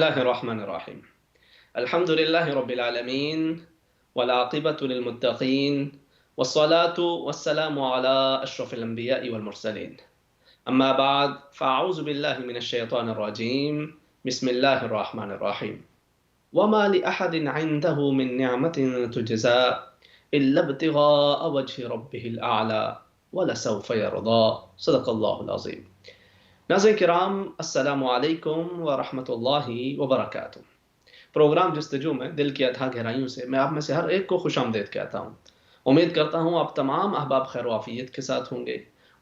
الله الرحمن الرحيم. الحمد لله رب العالمين والعاقبة للمتقين والصلاة والسلام على أشرف الأنبياء والمرسلين. أما بعد فأعوذ بالله من الشيطان الرجيم. بسم الله الرحمن الرحيم. وما لأحد عنده من نعمة تجزى إلا ابتغاء وجه ربه الأعلى ولسوف يرضى. صدق الله العظيم. ناظرین کرام، السلام علیکم ورحمۃ اللہ وبرکاتہ۔ پروگرام جستجو میں دل کی اتھا گہرائیوں سے میں آپ میں سے ہر ایک کو خوش آمدید کہتا ہوں۔ امید کرتا ہوں آپ تمام احباب خیر و عافیت کے ساتھ ہوں گے،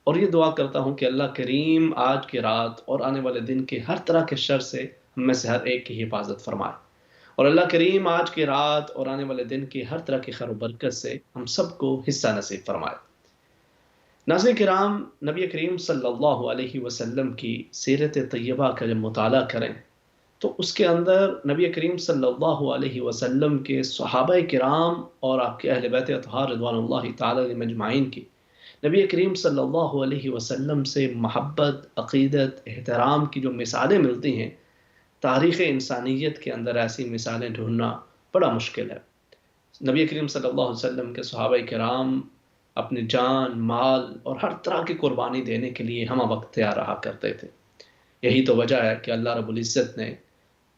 اور یہ دعا کرتا ہوں کہ اللہ کریم آج کی رات اور آنے والے دن کے ہر طرح کے شر سے ہم میں سے ہر ایک کی حفاظت فرمائے، اور اللہ کریم آج کی رات اور آنے والے دن کی ہر طرح کی خیر و برکت سے ہم سب کو حصہ نصیب فرمائے۔ ناظرین کرام، نبی کریم صلی اللہ علیہ وسلم کی سیرت طیبہ کا جب مطالعہ کریں تو اس کے اندر نبی کریم صلی اللہ علیہ وسلم کے صحابہ کرام اور آپ کے اہل بیت اطہار رضوان اللہ تعالی علیہم اجمعین کی نبی کریم صلی اللہ علیہ وسلم سے محبت، عقیدت، احترام کی جو مثالیں ملتی ہیں، تاریخ انسانیت کے اندر ایسی مثالیں ڈھونڈنا بڑا مشکل ہے۔ نبی کریم صلی اللہ علیہ وسلم کے صحابہ کرام اپنی جان، مال اور ہر طرح کی قربانی دینے کے لیے ہمہ وقت تیار رہا کرتے تھے۔ یہی تو وجہ ہے کہ اللہ رب العزت نے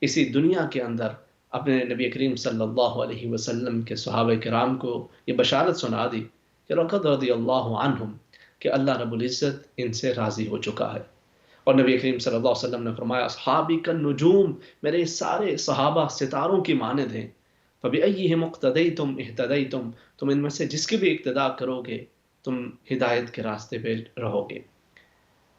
اسی دنیا کے اندر اپنے نبی کریم صلی اللہ علیہ وسلم کے صحابہ کرام کو یہ بشارت سنا دی کہ لقد رضی اللہ عنہم، کہ اللہ رب العزت ان سے راضی ہو چکا ہے۔ اور نبی کریم صلی اللہ علیہ وسلم نے فرمایا، اصحابی کالنجوم، میرے سارے صحابہ ستاروں کی مانند ہیں، فَبِأَيِّهِمْ اقْتَدَيْتُمْ اهْتَدَيْتُمْ، تم ان میں سے جس کی بھی اقتداء کرو گے تم ہدایت کے راستے پہ رہو گے۔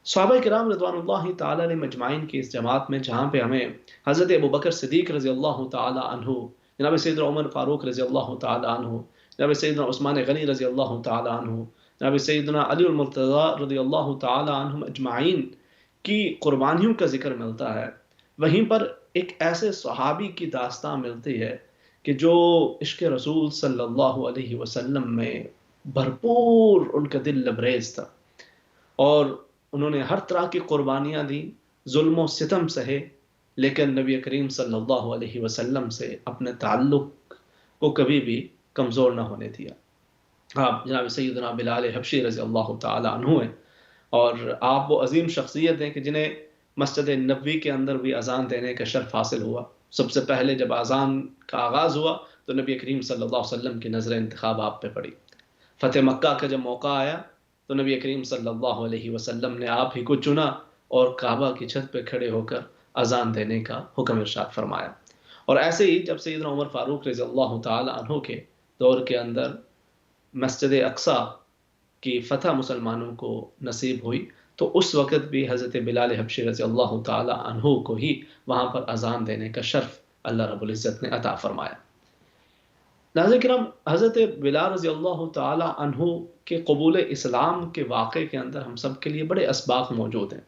صحابہ کرام رضوان اللہ تعالی علیہ مجمعین کی اس جماعت میں جہاں پہ ہمیں حضرت ابوبکر صدیق رضی اللہ تعالی عنہ، جناب سیدنا عمر فاروق رضی اللہ تعالی عنہ، جناب سیدنا عثمان غنی رضی اللہ تعالی عنہ، جناب سیدنا علی المرتضیٰ رضی اللہ تعالی عنہم اجمعین کی قربانیوں کا ذکر ملتا ہے۔ وہیں پر ایک ایسے صحابی کی داستان ملتی ہے کہ جو عشق رسول صلی اللہ علیہ وسلم میں بھرپور ان کا دل لبریز تھا، اور انہوں نے ہر طرح کی قربانیاں دی، ظلم و ستم سہے، لیکن نبی کریم صلی اللہ علیہ وسلم سے اپنے تعلق کو کبھی بھی کمزور نہ ہونے دیا۔ آپ جناب سیدنا بلال حبشی رضی اللہ تعالی عنہ ہیں، اور آپ وہ عظیم شخصیت ہیں کہ جنہیں مسجد نبوی کے اندر بھی اذان دینے کا شرف حاصل ہوا۔ سب سے پہلے جب اذان کا آغاز ہوا تو نبی کریم صلی اللہ علیہ وسلم کی نظر انتخاب آپ پہ پڑی۔ فتح مکہ کا جب موقع آیا تو نبی کریم صلی اللہ علیہ وسلم نے آپ ہی کو چنا اور کعبہ کی چھت پہ کھڑے ہو کر اذان دینے کا حکم ارشاد فرمایا۔ اور ایسے ہی جب سیدنا عمر فاروق رضی اللہ تعالی عنہ کے دور کے اندر مسجد اقصی کی فتح مسلمانوں کو نصیب ہوئی تو اس وقت بھی حضرت بلال حبشی رضی اللہ تعالی عنہ کو ہی وہاں پر اذان دینے کا شرف اللہ رب العزت نے عطا فرمایا۔ ناظرین کرام، حضرت بلال رضی اللہ تعالی عنہ کے قبول اسلام کے واقعے کے اندر ہم سب کے لیے بڑے اسباق موجود ہیں۔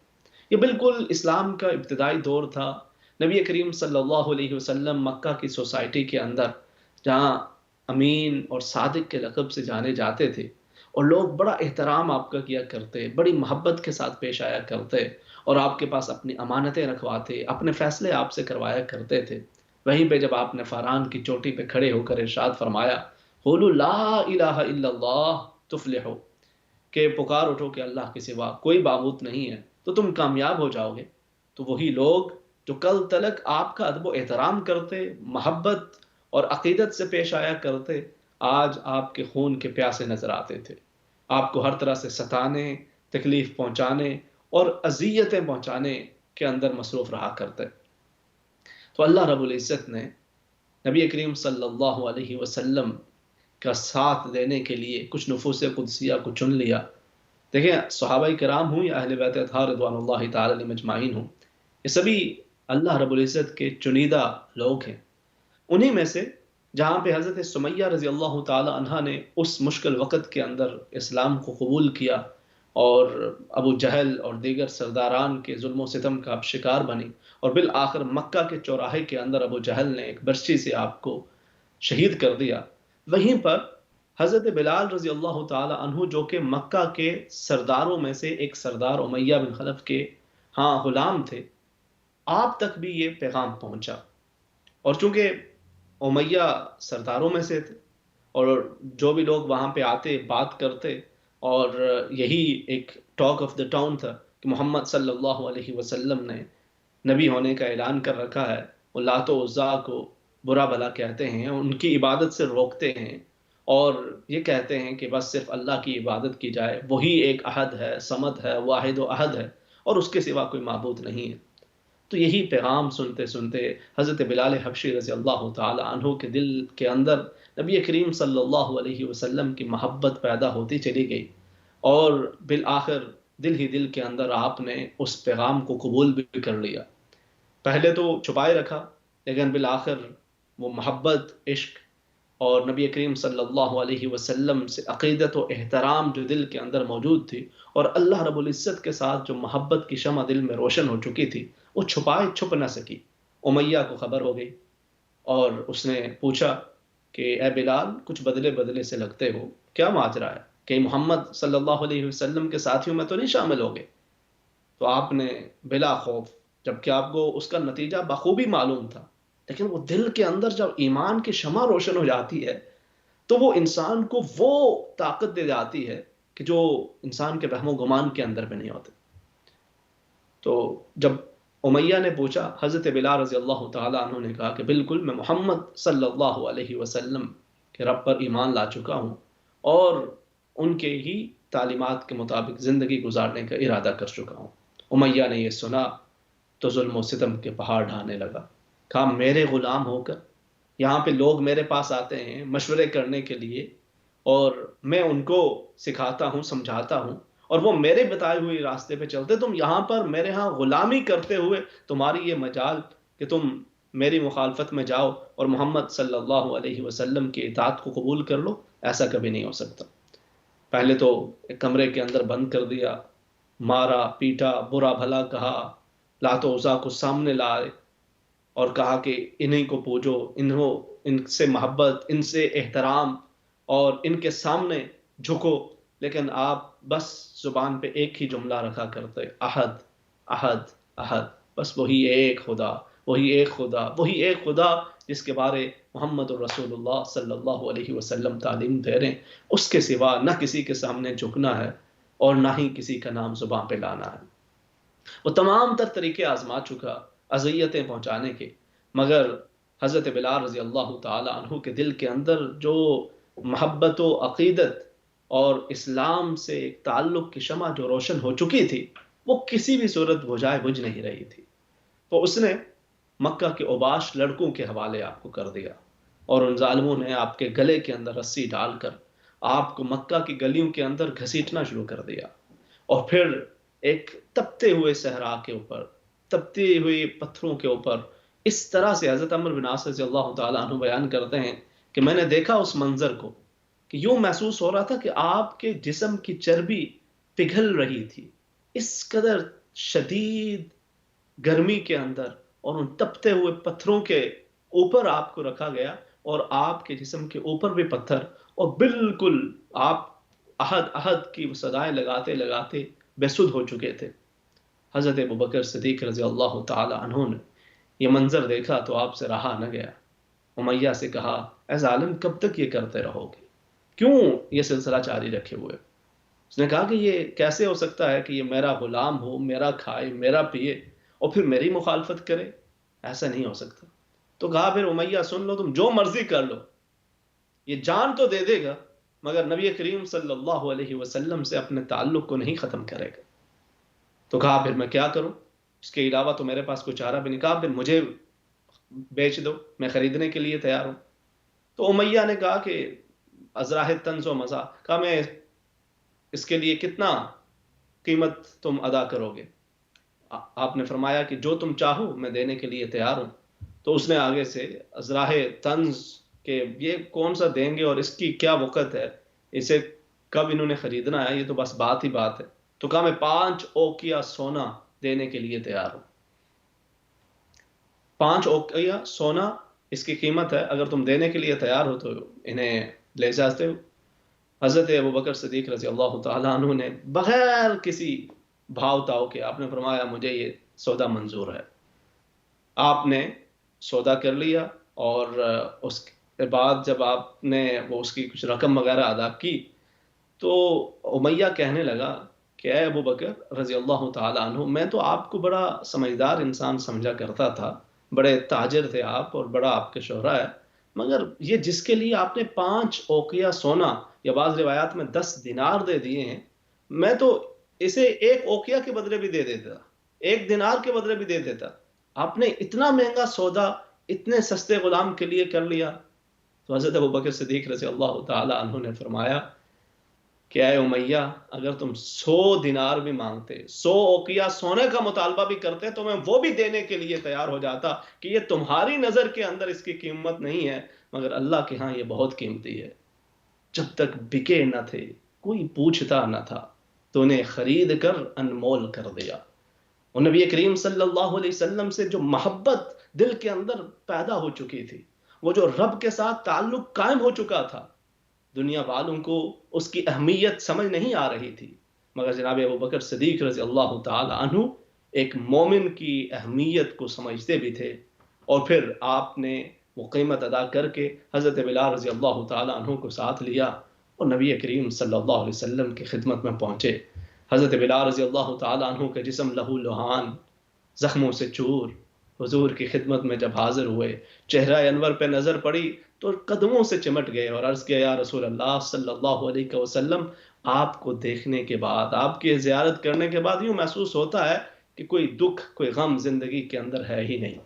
یہ بالکل اسلام کا ابتدائی دور تھا۔ نبی کریم صلی اللہ علیہ وسلم مکہ کی سوسائٹی کے اندر، جہاں امین اور صادق کے لقب سے جانے جاتے تھے، اور لوگ بڑا احترام آپ کا کیا کرتے، بڑی محبت کے ساتھ پیش آیا کرتے، اور آپ کے پاس اپنی امانتیں رکھواتے، اپنے فیصلے آپ سے کروایا کرتے تھے۔ وہیں پہ جب آپ نے فاران کی چوٹی پہ کھڑے ہو کر ارشاد فرمایا، قولوا لا الہ الا اللہ تفلحوا، کہ پکار اٹھو کہ اللہ کے سوا کوئی معبود نہیں ہے تو تم کامیاب ہو جاؤ گے، تو وہی لوگ جو کل تلک آپ کا ادب و احترام کرتے، محبت اور عقیدت سے پیش آیا کرتے، آج آپ کے خون کے پیاسے نظر آتے تھے، آپ کو ہر طرح سے ستانے، تکلیف پہنچانے اور اذیتیں پہنچانے کے اندر مصروف رہا کرتے۔ تو اللہ رب العزت نے نبی کریم صلی اللہ علیہ وسلم کا ساتھ دینے کے لیے کچھ نفوس قدسیہ کو چن لیا۔ دیکھیں، صحابہ کرام ہوں یا اہل بیت اطہار رضوان اللہ تعالی علیہ مجمعین ہوں، یہ سبھی اللہ رب العزت کے چنیدہ لوگ ہیں۔ انہی میں سے جہاں پہ حضرت سمیہ رضی اللہ تعالی عنہ نے اس مشکل وقت کے اندر اسلام کو قبول کیا اور ابو جہل اور دیگر سرداران کے ظلم و ستم کا شکار بنی، اور بالآخر مکہ کے چوراہے کے اندر ابو جہل نے ایک برچی سے آپ کو شہید کر دیا۔ وہیں پر حضرت بلال رضی اللہ تعالی عنہ، جو کہ مکہ کے سرداروں میں سے ایک سردار امیہ بن خلف کے غلام تھے، آپ تک بھی یہ پیغام پہنچا، اور چونکہ امیہ سرداروں میں سے تھے، اور جو بھی لوگ وہاں پہ آتے بات کرتے، اور یہی ایک ٹاک آف دا ٹاؤن تھا کہ محمد صلی اللہ علیہ وسلم نے نبی ہونے کا اعلان کر رکھا ہے، وہ لات و عزا کو برا بھلا کہتے ہیں، ان کی عبادت سے روکتے ہیں، اور یہ کہتے ہیں کہ بس صرف اللہ کی عبادت کی جائے، وہی ایک احد ہے، صمد ہے، واحد و احد ہے، اور اس کے سوا کوئی معبود نہیں ہے۔ تو یہی پیغام سنتے سنتے حضرت بلال حبشی رضی اللہ تعالی عنہ کے دل کے اندر نبی کریم صلی اللہ علیہ وسلم کی محبت پیدا ہوتی چلی گئی، اور بالآخر دل ہی دل کے اندر آپ نے اس پیغام کو قبول بھی کر لیا۔ پہلے تو چھپائے رکھا، لیکن بالآخر وہ محبت، عشق اور نبی کریم صلی اللہ علیہ وسلم سے عقیدت و احترام جو دل کے اندر موجود تھی، اور اللہ رب العزت کے ساتھ جو محبت کی شمع دل میں روشن ہو چکی تھی، وہ چھپ نہ سکی۔ امیہ کو خبر ہو گئی، اور اس نے پوچھا کہ اے بلال، کچھ بدلے بدلے سے لگتے ہو، کیا ماجرا ہے؟ کہ محمد صلی اللہ علیہ وسلم کے ساتھیوں میں تو نہیں شامل ہو گے؟ تو آپ نے بلا خوف، جبکہ آپ کو اس کا نتیجہ بخوبی معلوم تھا، لیکن وہ دل کے اندر جب ایمان کی شمع روشن ہو جاتی ہے تو وہ انسان کو وہ طاقت دے جاتی ہے کہ جو انسان کے وہم و گمان کے اندر بھی نہیں ہوتے۔ تو جب امیہ نے پوچھا، حضرت بلال رضی اللہ تعالیٰ عنہ نے کہا کہ بالکل، میں محمد صلی اللہ علیہ وسلم کے رب پر ایمان لا چکا ہوں، اور ان کے ہی تعلیمات کے مطابق زندگی گزارنے کا ارادہ کر چکا ہوں۔ امیہ نے یہ سنا تو ظلم و ستم کے پہاڑ ڈھانے لگا، کہا میرے غلام ہو کر یہاں پہ لوگ میرے پاس آتے ہیں مشورے کرنے کے لیے، اور میں ان کو سکھاتا ہوں، سمجھاتا ہوں، اور وہ میرے بتائے ہوئے راستے پہ چلتے، تم یہاں پر میرے ہاں غلامی کرتے ہوئے تمہاری یہ مجال کہ تم میری مخالفت میں جاؤ اور محمد صلی اللہ علیہ وسلم کی اطاعت کو قبول کر لو، ایسا کبھی نہیں ہو سکتا۔ پہلے تو ایک کمرے کے اندر بند کر دیا، مارا پیٹا، برا بھلا کہا، لات و عزا کو سامنے لائے، اور کہا کہ انہیں کو پوجو، ان سے محبت، ان سے احترام، اور ان کے سامنے جھکو، لیکن آپ بس زبان پہ ایک ہی جملہ رکھا کرتے، احد احد احد، بس وہی ایک خدا، وہی ایک خدا، وہی ایک خدا جس کے بارے محمد الرسول اللہ صلی اللہ علیہ وسلم تعلیم دے رہے ہیں، اس کے سوا نہ کسی کے سامنے جھکنا ہے، اور نہ ہی کسی کا نام زبان پہ لانا ہے۔ وہ تمام تر طریقے آزما چکا اذیتیں پہنچانے کے، مگر حضرت بلال رضی اللہ تعالی عنہ کے دل کے اندر جو محبت و عقیدت اور اسلام سے ایک تعلق کی شمع جو روشن ہو چکی تھی، وہ کسی بھی صورت بجھائے بجھ نہیں رہی تھی۔ تو اس نے مکہ کے اوباش لڑکوں کے حوالے آپ کو کر دیا، اور ان ظالموں نے آپ کے گلے کے اندر رسی ڈال کر آپ کو مکہ کی گلیوں کے اندر گھسیٹنا شروع کر دیا، اور پھر ایک تپتے ہوئے صحرا کے اوپر، تپتے ہوئے پتھروں کے اوپر، اس طرح سے حضرت عمرو بن عاص رضی اللہ تعالیٰ عنہ بیان کرتے ہیں کہ میں نے دیکھا اس منظر کو کہ یوں محسوس ہو رہا تھا کہ آپ کے جسم کی چربی پگھل رہی تھی، اس قدر شدید گرمی کے اندر، اور ان تپتے ہوئے پتھروں کے اوپر آپ کو رکھا گیا، اور آپ کے جسم کے اوپر بھی پتھر، اور بالکل آپ احد احد کی صدائیں لگاتے لگاتے بے سدھ ہو چکے تھے۔ حضرت ابوبکر صدیق رضی اللہ تعالی عنہ نے یہ منظر دیکھا تو آپ سے رہا نہ گیا، امیہ سے کہا اے ظالم، کب تک یہ کرتے رہو گے؟ کیوں یہ سلسلہ جاری رکھے ہوئے؟ اس نے کہا کہ یہ کیسے ہو سکتا ہے کہ یہ میرا غلام ہو، میرا کھائے، میرا پیے، اور پھر میری مخالفت کرے؟ ایسا نہیں ہو سکتا۔ تو کہا پھر امیہ سن لو، تم جو مرضی کر لو، یہ جان تو دے دے گا مگر نبی کریم صلی اللہ علیہ وسلم سے اپنے تعلق کو نہیں ختم کرے گا۔ تو کہا پھر میں کیا کروں؟ اس کے علاوہ تو میرے پاس کوئی چارہ بھی نہیں۔ کہا پھر مجھے بیچ دو، میں خریدنے کے لیے تیار ہوں۔ تو امیہ نے کہا کہ ازراہ طنز و مزاح، کہا میں اس کے لیے کتنا قیمت تم ادا کرو گے؟ آپ نے فرمایا کہ جو تم چاہو میں دینے کے لیے تیار ہوں۔ تو اس نے آگے سے ازراہ طنز کہ یہ کون سا دیں گے اور اس کی کیا وقت ہے، اسے کب انہوں نے خریدنا ہے، یہ تو بس بات ہی بات ہے۔ تو کہا میں 5 اوقیہ سونا دینے کے لیے تیار ہوں۔ 5 اوقیہ سونا اس کی قیمت ہے، اگر تم دینے کے لیے تیار ہو تو انہیں لے جاتے ہو۔ حضرت ابوبکر صدیق رضی اللہ تعالیٰ عنہ نے بغیر کسی بھاؤ تاؤ کے آپ نے فرمایا مجھے یہ سودا منظور ہے۔ آپ نے سودا کر لیا، اور اس کے بعد جب آپ نے وہ اس کی کچھ رقم وغیرہ ادا کی، تو امیہ کہنے لگا کہ اے ابو بکر رضی اللہ تعالیٰ عنہ، میں تو آپ کو بڑا سمجھدار انسان سمجھا کرتا تھا، بڑے تاجر تھے آپ اور بڑا آپ کے شہرہ ہے، مگر یہ جس کے لیے آپ نے 5 اوقیہ سونا یا بعض روایات میں 10 دینار دے دیے ہیں، میں تو اسے 1 اوقیہ کے بدلے بھی دے دیتا، 1 دینار کے بدلے بھی دے دیتا، آپ نے اتنا مہنگا سودا اتنے سستے غلام کے لیے کر لیا۔ تو حضرت ابوبکر صدیق رضی اللہ تعالی عنہ نے فرمایا کہ اے امیہ، اگر تم 100 دینار بھی مانگتے، 100 اوقیہ سونے کا مطالبہ بھی کرتے، تو میں وہ بھی دینے کے لیے تیار ہو جاتا، کہ یہ تمہاری نظر کے اندر اس کی قیمت نہیں ہے، مگر اللہ کے ہاں یہ بہت قیمتی ہے۔ جب تک بکے نہ تھے، کوئی پوچھتا نہ تھا، تو انہیں خرید کر انمول کر دیا۔ اور نبی کریم صلی اللہ علیہ وسلم سے جو محبت دل کے اندر پیدا ہو چکی تھی، وہ جو رب کے ساتھ تعلق قائم ہو چکا تھا، دنیا والوں کو اس کی اہمیت سمجھ نہیں آ رہی تھی، مگر جناب ابوبکر صدیق رضی اللہ تعالی عنہ ایک مومن کی اہمیت کو سمجھتے بھی تھے، اور پھر آپ نے وہ قیمت ادا کر کے حضرت بلال رضی اللہ تعالی عنہ کو ساتھ لیا اور نبی کریم صلی اللہ علیہ وسلم کی خدمت میں پہنچے۔ حضرت بلال رضی اللہ تعالی عنہ کے جسم لہو لہان، زخموں سے چور، حضور کی خدمت میں جب حاضر ہوئے، چہرہ انور پہ نظر پڑی تو قدموں سے چمٹ گئے اور عرض کیا یا رسول اللہ صلی اللہ علیہ وسلم، آپ کو دیکھنے کے بعد، آپ کی زیارت کرنے کے بعد یوں محسوس ہوتا ہے کہ کوئی دکھ، کوئی غم زندگی کے اندر ہے ہی نہیں۔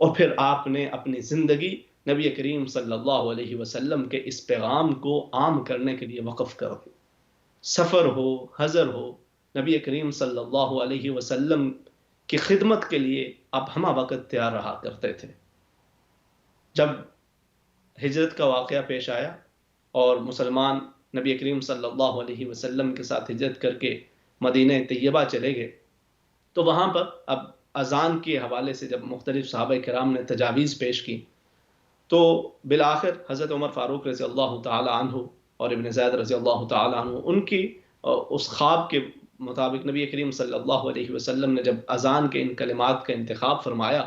اور پھر آپ نے اپنی زندگی نبی کریم صلی اللہ علیہ وسلم کے اس پیغام کو عام کرنے کے لیے وقف کر دی۔ سفر ہو، حضر ہو، نبی کریم صلی اللہ علیہ وسلم کی خدمت کے لیے آپ ہمہ وقت تیار رہا کرتے تھے۔ جب ہجرت کا واقعہ پیش آیا اور مسلمان نبی کریم صلی اللہ علیہ وسلم کے ساتھ ہجرت کر کے مدینہ طیبہ چلے گئے، تو وہاں پر اب اذان کے حوالے سے جب مختلف صحابہ کرام نے تجاویز پیش کی، تو بالآخر حضرت عمر فاروق رضی اللہ تعالی عنہ اور ابن زید رضی اللہ تعالی عنہ، ان کی اس خواب کے مطابق نبی کریم صلی اللہ علیہ وسلم نے جب اذان کے ان کلمات کا انتخاب فرمایا،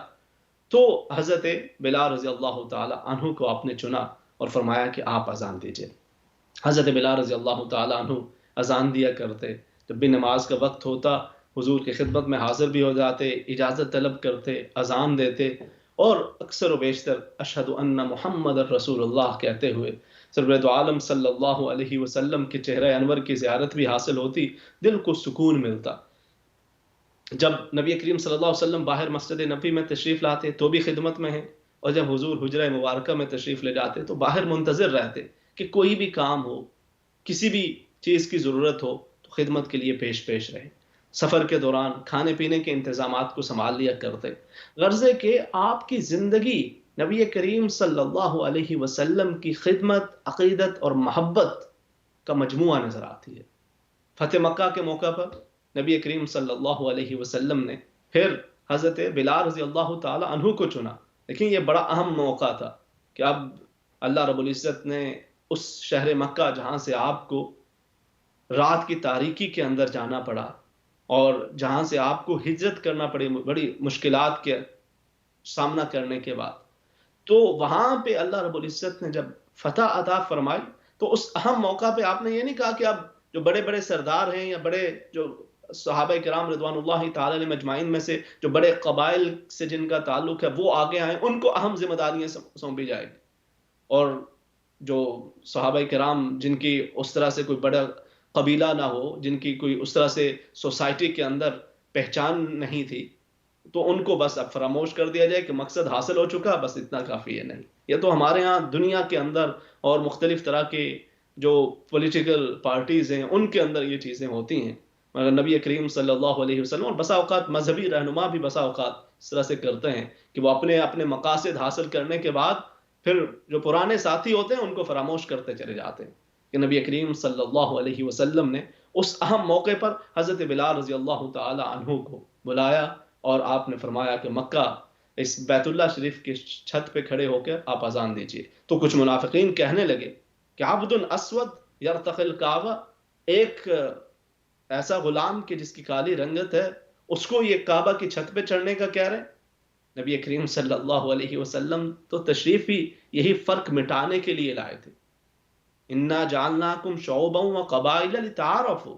تو حضرت بلال رضی اللہ تعالی عنہ کو آپ نے چنا اور فرمایا کہ آپ اذان دیجئے۔ حضرت بلال رضی اللہ تعالی عنہ اذان دیا کرتے، جب بھی نماز کا وقت ہوتا حضور کی خدمت میں حاضر بھی ہو جاتے، اجازت طلب کرتے، اذان دیتے، اور اکثر و بیشتر اشہد ان محمد رسول اللہ کہتے ہوئے سرورت عالم صلی اللہ علیہ وسلم کے چہرہ انور کی زیارت بھی حاصل ہوتی، دل کو سکون ملتا۔ جب نبی کریم صلی اللہ علیہ وسلم باہر مسجد نبی میں تشریف لاتے تو بھی خدمت میں ہیں، اور جب حضور حجرہ مبارکہ میں تشریف لے جاتے تو باہر منتظر رہتے کہ کوئی بھی کام ہو، کسی بھی چیز کی ضرورت ہو تو خدمت کے لیے پیش رہے۔ سفر کے دوران کھانے پینے کے انتظامات کو سنبھال لیا کرتے۔ غرض ہے کہ آپ کی زندگی نبی کریم صلی اللہ علیہ وسلم کی خدمت، عقیدت اور محبت کا مجموعہ نظر آتی ہے۔ فتح مکہ کے موقع پر نبی کریم صلی اللہ علیہ وسلم نے پھر حضرت بلال رضی اللہ تعالی عنہ کو چنا، لیکن یہ بڑا اہم موقع تھا کہ اب اللہ رب العزت نے اس شہر مکہ جہاں سے آپ کو رات کی تاریکی کے اندر جانا پڑا اور جہاں سے آپ کو ہجرت کرنا پڑی بڑی مشکلات کے سامنا کرنے کے بعد، تو وہاں پہ اللہ رب العزت نے جب فتح عطا فرمائی، تو اس اہم موقع پہ آپ نے یہ نہیں کہا کہ اب جو بڑے بڑے سردار ہیں یا بڑے جو صحابہ کرام رضوان اللہ تعالی علیہ مجمعین میں سے جو بڑے قبائل سے جن کا تعلق ہے وہ آگے آئیں، ان کو اہم ذمہ داریاں سونپی جائیں گی، اور جو صحابہ کرام جن کی اس طرح سے کوئی بڑا قبیلہ نہ ہو، جن کی کوئی اس طرح سے سوسائٹی کے اندر پہچان نہیں تھی، تو ان کو بس اب فراموش کر دیا جائے کہ مقصد حاصل ہو چکا، بس اتنا کافی ہے۔ نہیں، یہ تو ہمارے ہاں دنیا کے اندر اور مختلف طرح کے جو پولیٹیکل پارٹیز ہیں ان کے اندر یہ چیزیں ہوتی ہیں، مگر نبی کریم صلی اللہ علیہ وسلم اور بسا اوقات مذہبی رہنما بھی بسا اوقات اس طرح سے کرتے ہیں کہ وہ اپنے مقاصد حاصل کرنے کے بعد پھر جو پرانے ساتھی ہوتے ہیں ان کو فراموش کرتے چلے جاتے ہیں، کہ نبی کریم صلی اللہ علیہ وسلم نے اس اہم موقع پر حضرت بلال رضی اللہ تعالی عنہ کو بلایا اور آپ نے فرمایا کہ مکہ اس بیت اللہ شریف کی چھت پہ کھڑے ہو کر آپ اذان دیجئے۔ تو کچھ منافقین کہنے لگے کہ عبد اسود یرتقی الکعبہ، ایک ایسا غلام کہ جس کی کالی رنگت ہے، اس کو یہ کعبہ کی چھت پہ چڑھنے کا کہہ رہے ہیں۔ نبی کریم صلی اللہ علیہ وسلم تو تشریف بھی یہی فرق مٹانے کے لیے لائے تھے. انا جعلناکم شعوبا وقبائل لتعارفوا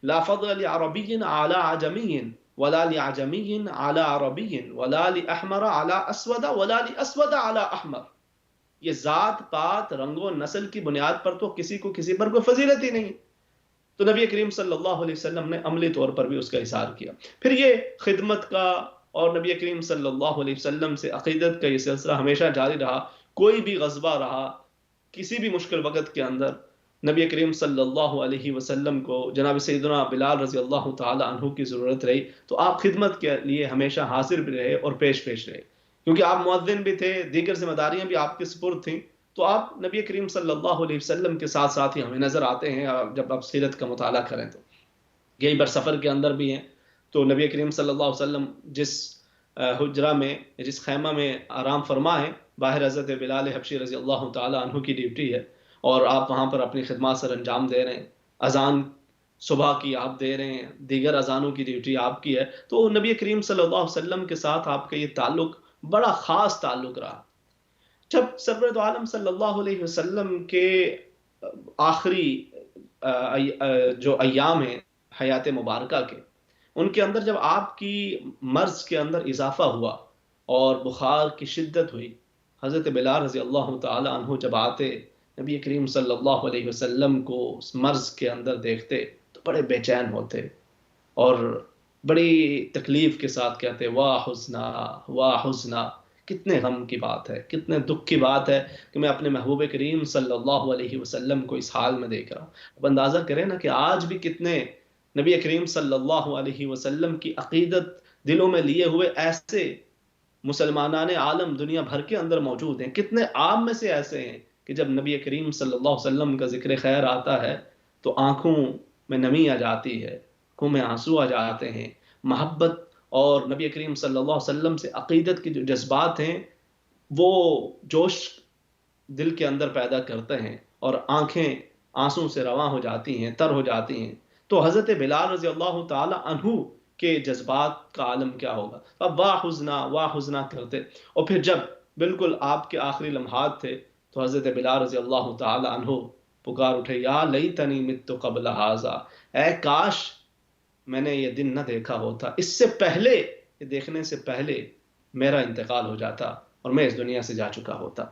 لا فضل لعربی على عجمی ولا لعجمی على عربی ولا لأحمر على اسود ولا لأسود على احمر. یہ ذات پات رنگ و نسل کی بنیاد پر تو کسی کو کسی پر کوئی فضیلت ہی نہیں. تو نبی کریم صلی اللہ علیہ وسلم نے عملی طور پر بھی اس کا اظہار کیا. پھر یہ خدمت کا اور نبی کریم صلی اللہ علیہ وسلم سے عقیدت کا یہ سلسلہ ہمیشہ جاری رہا. کوئی بھی غزوہ رہا، کسی بھی مشکل وقت کے اندر نبی کریم صلی اللہ علیہ وسلم کو جناب سیدنا بلال رضی اللہ تعالی عنہ کی ضرورت رہی تو آپ خدمت کے لیے ہمیشہ حاضر بھی رہے اور پیش رہے، کیونکہ آپ مؤذن بھی تھے، دیگر ذمہ داریاں بھی آپ کے سپرد تھیں. تو آپ نبی کریم صلی اللہ علیہ وسلم کے ساتھ ساتھ ہی ہمیں نظر آتے ہیں. جب آپ سیرت کا مطالعہ کریں تو یہی بر سفر کے اندر بھی ہیں. تو نبی کریم صلی اللہ علیہ وسلم جس حجرہ میں، جس خیمہ میں آرام فرما ہے، باہر حضرت بلال حبشی رضی اللہ تعالی عنہ کی ڈیوٹی ہے اور آپ وہاں پر اپنی خدمات سر انجام دے رہے ہیں. اذان صبح کی آپ دے رہے ہیں، دیگر اذانوں کی ڈیوٹی آپ کی ہے. تو نبی کریم صلی اللہ علیہ وسلم کے ساتھ آپ کا یہ تعلق بڑا خاص تعلق رہا. جب سرور عالم صلی اللہ علیہ وسلم کے آخری جو ایام ہیں حیات مبارکہ کے، ان کے اندر جب آپ کی مرض کے اندر اضافہ ہوا اور بخار کی شدت ہوئی، حضرت بلال رضی اللہ تعالی عنہ جب آتے نبی کریم صلی اللہ علیہ وسلم کو اس مرض کے اندر دیکھتے تو بڑے بے چین ہوتے اور بڑی تکلیف کے ساتھ کہتے واہ حزنا واہ حزنا. کتنے غم کی بات ہے، کتنے دکھ کی بات ہے کہ میں اپنے محبوب کریم صلی اللہ علیہ وسلم کو اس حال میں دیکھ رہا ہوں. اب اندازہ کریں نا کہ آج بھی کتنے نبی کریم صلی اللہ علیہ وسلم کی عقیدت دلوں میں لیے ہوئے ایسے مسلمانان عالم دنیا بھر کے اندر موجود ہیں. کتنے عام میں سے ایسے ہیں کہ جب نبی کریم صلی اللہ علیہ وسلم کا ذکر خیر آتا ہے تو آنکھوں میں نمی آ جاتی ہے، آنکھوں میں آنسو آ جاتے ہیں. محبت اور نبی کریم صلی اللہ علیہ وسلم سے عقیدت کے جو جذبات ہیں وہ جوش دل کے اندر پیدا کرتے ہیں اور آنکھیں آنسوں سے رواں ہو جاتی ہیں، تر ہو جاتی ہیں. تو حضرت بلال رضی اللہ تعالی عنہ کے جذبات کا عالم کیا ہوگا. اب واہ حزنا کرتے. اور پھر جب بالکل آپ کے آخری لمحات تھے تو حضرت بلال رضی اللہ تعالی عنہ پکار اٹھے یا لیتنی مت قبل ھذا، اے کاش میں نے یہ دن نہ دیکھا ہوتا، اس سے پہلے، یہ دیکھنے سے پہلے میرا انتقال ہو جاتا اور میں اس دنیا سے جا چکا ہوتا.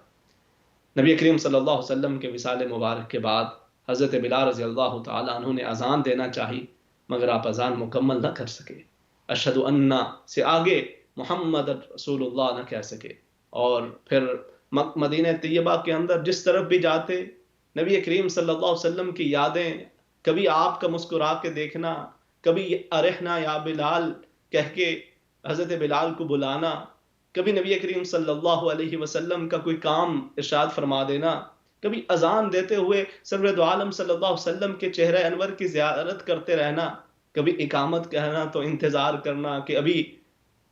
نبی کریم صلی اللہ علیہ وسلم کے وصال مبارک کے بعد حضرت بلال رضی اللہ تعالی عنہ نے اذان دینا چاہی مگر آپ اذان مکمل نہ کر سکے. اشہد ان سے آگے محمد رسول اللہ نہ کہہ سکے. اور پھر مدینہ طیبہ کے اندر جس طرف بھی جاتے نبی کریم صلی اللہ علیہ وسلم کی یادیں، کبھی آپ کا مسکرا کے دیکھنا، کبھی ارحنا یا بلال کہہ کے حضرت بلال کو بلانا، کبھی نبی کریم صلی اللہ علیہ وسلم کا کوئی کام ارشاد فرما دینا، کبھی اذان دیتے ہوئے سرور عالم صلی اللہ علیہ وسلم کے چہرہ انور کی زیارت کرتے رہنا، کبھی اقامت کہنا تو انتظار کرنا کہ ابھی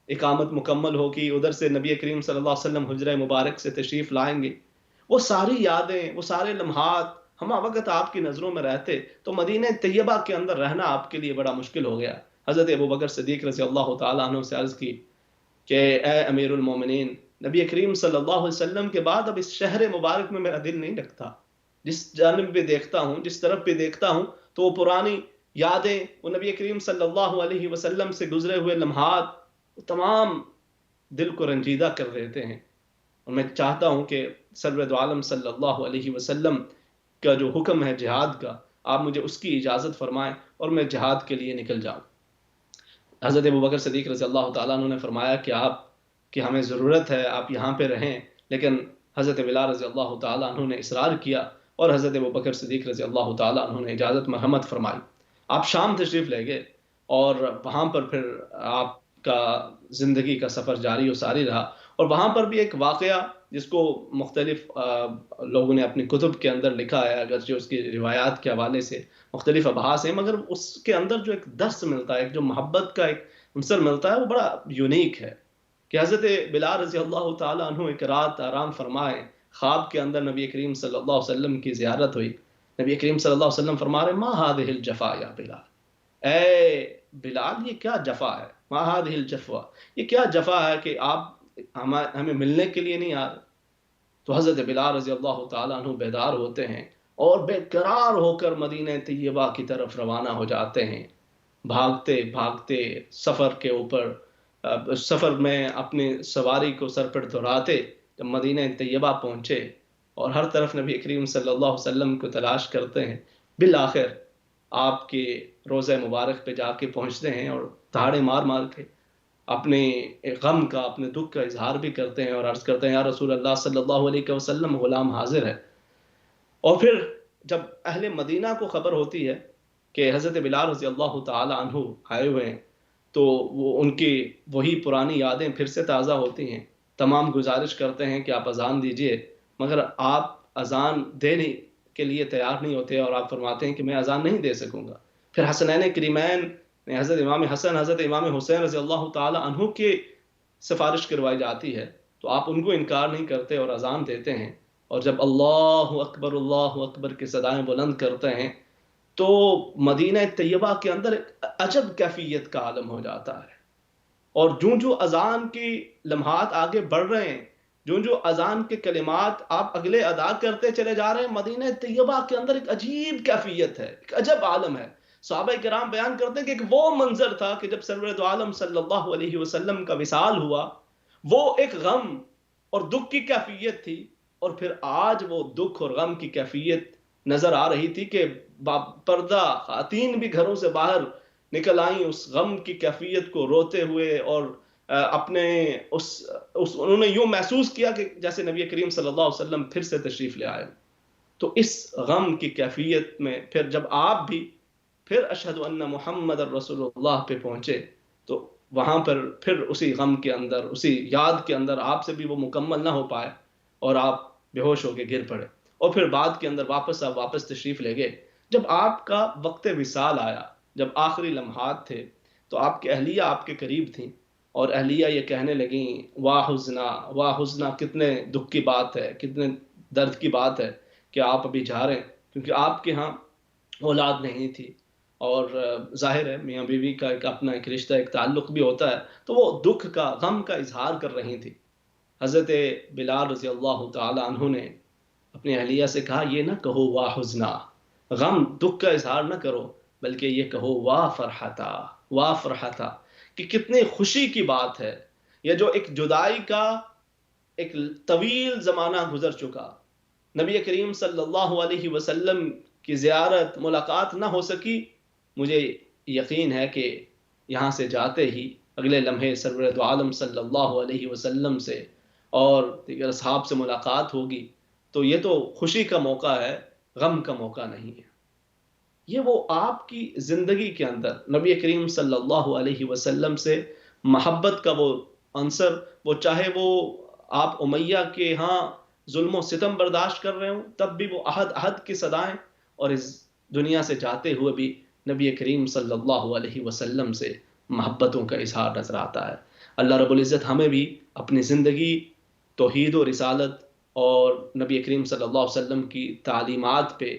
اقامت مکمل ہوگی، ادھر سے نبی کریم صلی اللہ علیہ وسلم حجرہ مبارک سے تشریف لائیں گے. وہ ساری یادیں، وہ سارے لمحات ہمہ وقت آپ کی نظروں میں رہتے تو مدینہ طیبہ کے اندر رہنا آپ کے لیے بڑا مشکل ہو گیا. حضرت ابوبکر صدیق رضی اللہ تعالیٰ عنہ سے عرض کی کہ اے امیر المومنین، نبی کریم صلی اللہ علیہ وسلم کے بعد اب اس شہر مبارک میں میرا دل نہیں لگتا. جس جانب بھی دیکھتا ہوں، جس طرف بھی دیکھتا ہوں تو وہ پرانی یادیں، وہ نبی کریم صلی اللہ علیہ وسلم سے گزرے ہوئے لمحات، وہ تمام دل کو رنجیدہ کر دیتے ہیں. اور میں چاہتا ہوں کہ سرور عالم صلی اللہ علیہ وسلم کا جو حکم ہے جہاد کا، آپ مجھے اس کی اجازت فرمائیں اور میں جہاد کے لیے نکل جاؤں. حضرت ابوبکر صدیق رضی اللہ تعالیٰ عنہ نے فرمایا کہ کہ ہمیں ضرورت ہے آپ یہاں پہ رہیں، لیکن حضرت بلال رضی اللہ تعالیٰ عنہ نے اصرار کیا اور حضرت ابوبکر صدیق رضی اللہ تعالیٰ عنہ نے اجازت مرحمت فرمائی. آپ شام تشریف لے گئے اور وہاں پر پھر آپ کا زندگی کا سفر جاری و ساری رہا. اور وہاں پر بھی ایک واقعہ جس کو مختلف لوگوں نے اپنی کتب کے اندر لکھا ہے، اگرچہ اس کی روایات کے حوالے سے مختلف ابحاث ہیں، مگر اس کے اندر جو ایک درس ملتا ہے، ایک جو محبت کا ایک عنصر ملتا ہے، وہ بڑا یونیک ہے. کہ حضرت بلال رضی اللہ تعالیٰ عنہ ایک رات آرام فرمائے، خواب کے اندر نبی کریم صلی اللہ علیہ وسلم کی زیارت ہوئی. نبی کریم صلی اللہ علیہ وسلم فرما رہے ما هذه الجفا یا بلال، اے بلال یہ کیا جفا ہے، ما هذه الجفا، یہ کیا جفا ہے کہ آپ ہمیں ملنے کے لیے نہیں آ رہے؟ تو حضرت بلال رضی اللہ تعالیٰ عنہ بیدار ہوتے ہیں اور بے قرار ہو کر مدینہ طیبہ کی طرف روانہ ہو جاتے ہیں، بھاگتے بھاگتے سفر کے اوپر، سفر میں اپنی سواری کو سر پر دہراتے جب مدینہ طیبہ پہنچے اور ہر طرف نبی کریم صلی اللہ علیہ وسلم کو تلاش کرتے ہیں، بالآخر آپ کے روضہ مبارک پہ جا کے پہنچتے ہیں اور دہاڑے مار مار کے اپنے غم کا، اپنے دکھ کا اظہار بھی کرتے ہیں اور عرض کرتے ہیں یا رسول اللہ صلی اللہ علیہ وسلم، غلام حاضر ہے۔ اور پھر جب اہل مدینہ کو خبر ہوتی ہے کہ حضرت بلال رضی اللہ تعالی عنہ آئے ہوئے ہیں، تو وہ ان کی وہی پرانی یادیں پھر سے تازہ ہوتی ہیں۔ تمام گزارش کرتے ہیں کہ آپ اذان دیجئے، مگر آپ اذان دینے کے لیے تیار نہیں ہوتے اور آپ فرماتے ہیں کہ میں اذان نہیں دے سکوں گا۔ پھر حسنین کریمین، حضرت امام حسن، حضرت امام حسین رضی اللہ تعالی عنہ کی سفارش کروائی جاتی ہے، تو آپ ان کو انکار نہیں کرتے اور اذان دیتے ہیں، اور جب اللہ اکبر کی صدائیں بلند کرتے ہیں تو مدینہ طیبہ کے اندر ایک عجب کیفیت کا عالم ہو جاتا ہے۔ اور جو اذان کی لمحات آگے بڑھ رہے ہیں، جو اذان کے کلمات آپ اگلے ادا کرتے چلے جا رہے ہیں، مدینہ طیبہ کے اندر ایک عجیب کیفیت ہے، ایک عجب عالم ہے۔ صحابہ کرام بیان کرتے ہیں کہ ایک وہ منظر تھا کہ جب سرور دو عالم صلی اللہ علیہ وسلم کا وصال ہوا، وہ ایک غم اور دکھ کی کیفیت تھی، اور پھر آج وہ دکھ اور غم کی کیفیت نظر آ رہی تھی کہ پردہ خواتین بھی گھروں سے باہر نکل آئیں اس غم کی کیفیت کو روتے ہوئے، اور اپنے انہوں نے یوں محسوس کیا کہ جیسے نبی کریم صلی اللہ علیہ وسلم پھر سے تشریف لے آئے۔ تو اس غم کی کیفیت میں پھر جب آپ بھی پھر اشہد ان محمد الرسول اللہ پہ پہنچے، تو وہاں پر پھر اسی غم کے اندر، اسی یاد کے اندر آپ سے بھی وہ مکمل نہ ہو پائے اور آپ بے ہوش ہو کے گر پڑے، اور پھر بعد کے اندر آپ واپس تشریف لے گئے۔ جب آپ کا وقت وصال آیا، جب آخری لمحات تھے، تو آپ کی اہلیہ آپ کے قریب تھیں، اور اہلیہ یہ کہنے لگیں واہ حزنا، واہ حزنا، کتنے دکھ کی بات ہے، کتنے درد کی بات ہے کہ آپ ابھی جا رہے ہیں، کیونکہ آپ کے ہاں اولاد نہیں تھی، اور ظاہر ہے میاں بیوی کا ایک اپنا ایک رشتہ، ایک تعلق بھی ہوتا ہے، تو وہ دکھ کا، غم کا اظہار کر رہی تھی۔ حضرت بلال رضی اللہ تعالی عنہ نے اپنی اہلیہ سے کہا یہ نہ کہو واہ حزنا، غم دکھ کا اظہار نہ کرو، بلکہ یہ کہو واہ فرحتا، واہ فرحتا، کہ کتنی خوشی کی بات ہے، یہ جو ایک جدائی کا ایک طویل زمانہ گزر چکا، نبی کریم صلی اللہ علیہ وسلم کی زیارت، ملاقات نہ ہو سکی، مجھے یقین ہے کہ یہاں سے جاتے ہی اگلے لمحے سرور دو عالم صلی اللہ علیہ وسلم سے اور دیگر اصحاب سے ملاقات ہوگی، تو یہ تو خوشی کا موقع ہے، غم کا موقع نہیں ہے۔ یہ وہ آپ کی زندگی کے اندر نبی کریم صلی اللہ علیہ وسلم سے محبت کا وہ عنصر، وہ چاہے وہ آپ امیہ کے ہاں ظلم و ستم برداشت کر رہے ہوں، تب بھی وہ عہد کی صدائیں، اور اس دنیا سے جاتے ہوئے بھی نبی کریم صلی اللہ علیہ وسلم سے محبتوں کا اظہار نظر آتا ہے۔ اللہ رب العزت ہمیں بھی اپنی زندگی توحید و رسالت اور نبی کریم صلی اللہ علیہ وسلم کی تعلیمات پہ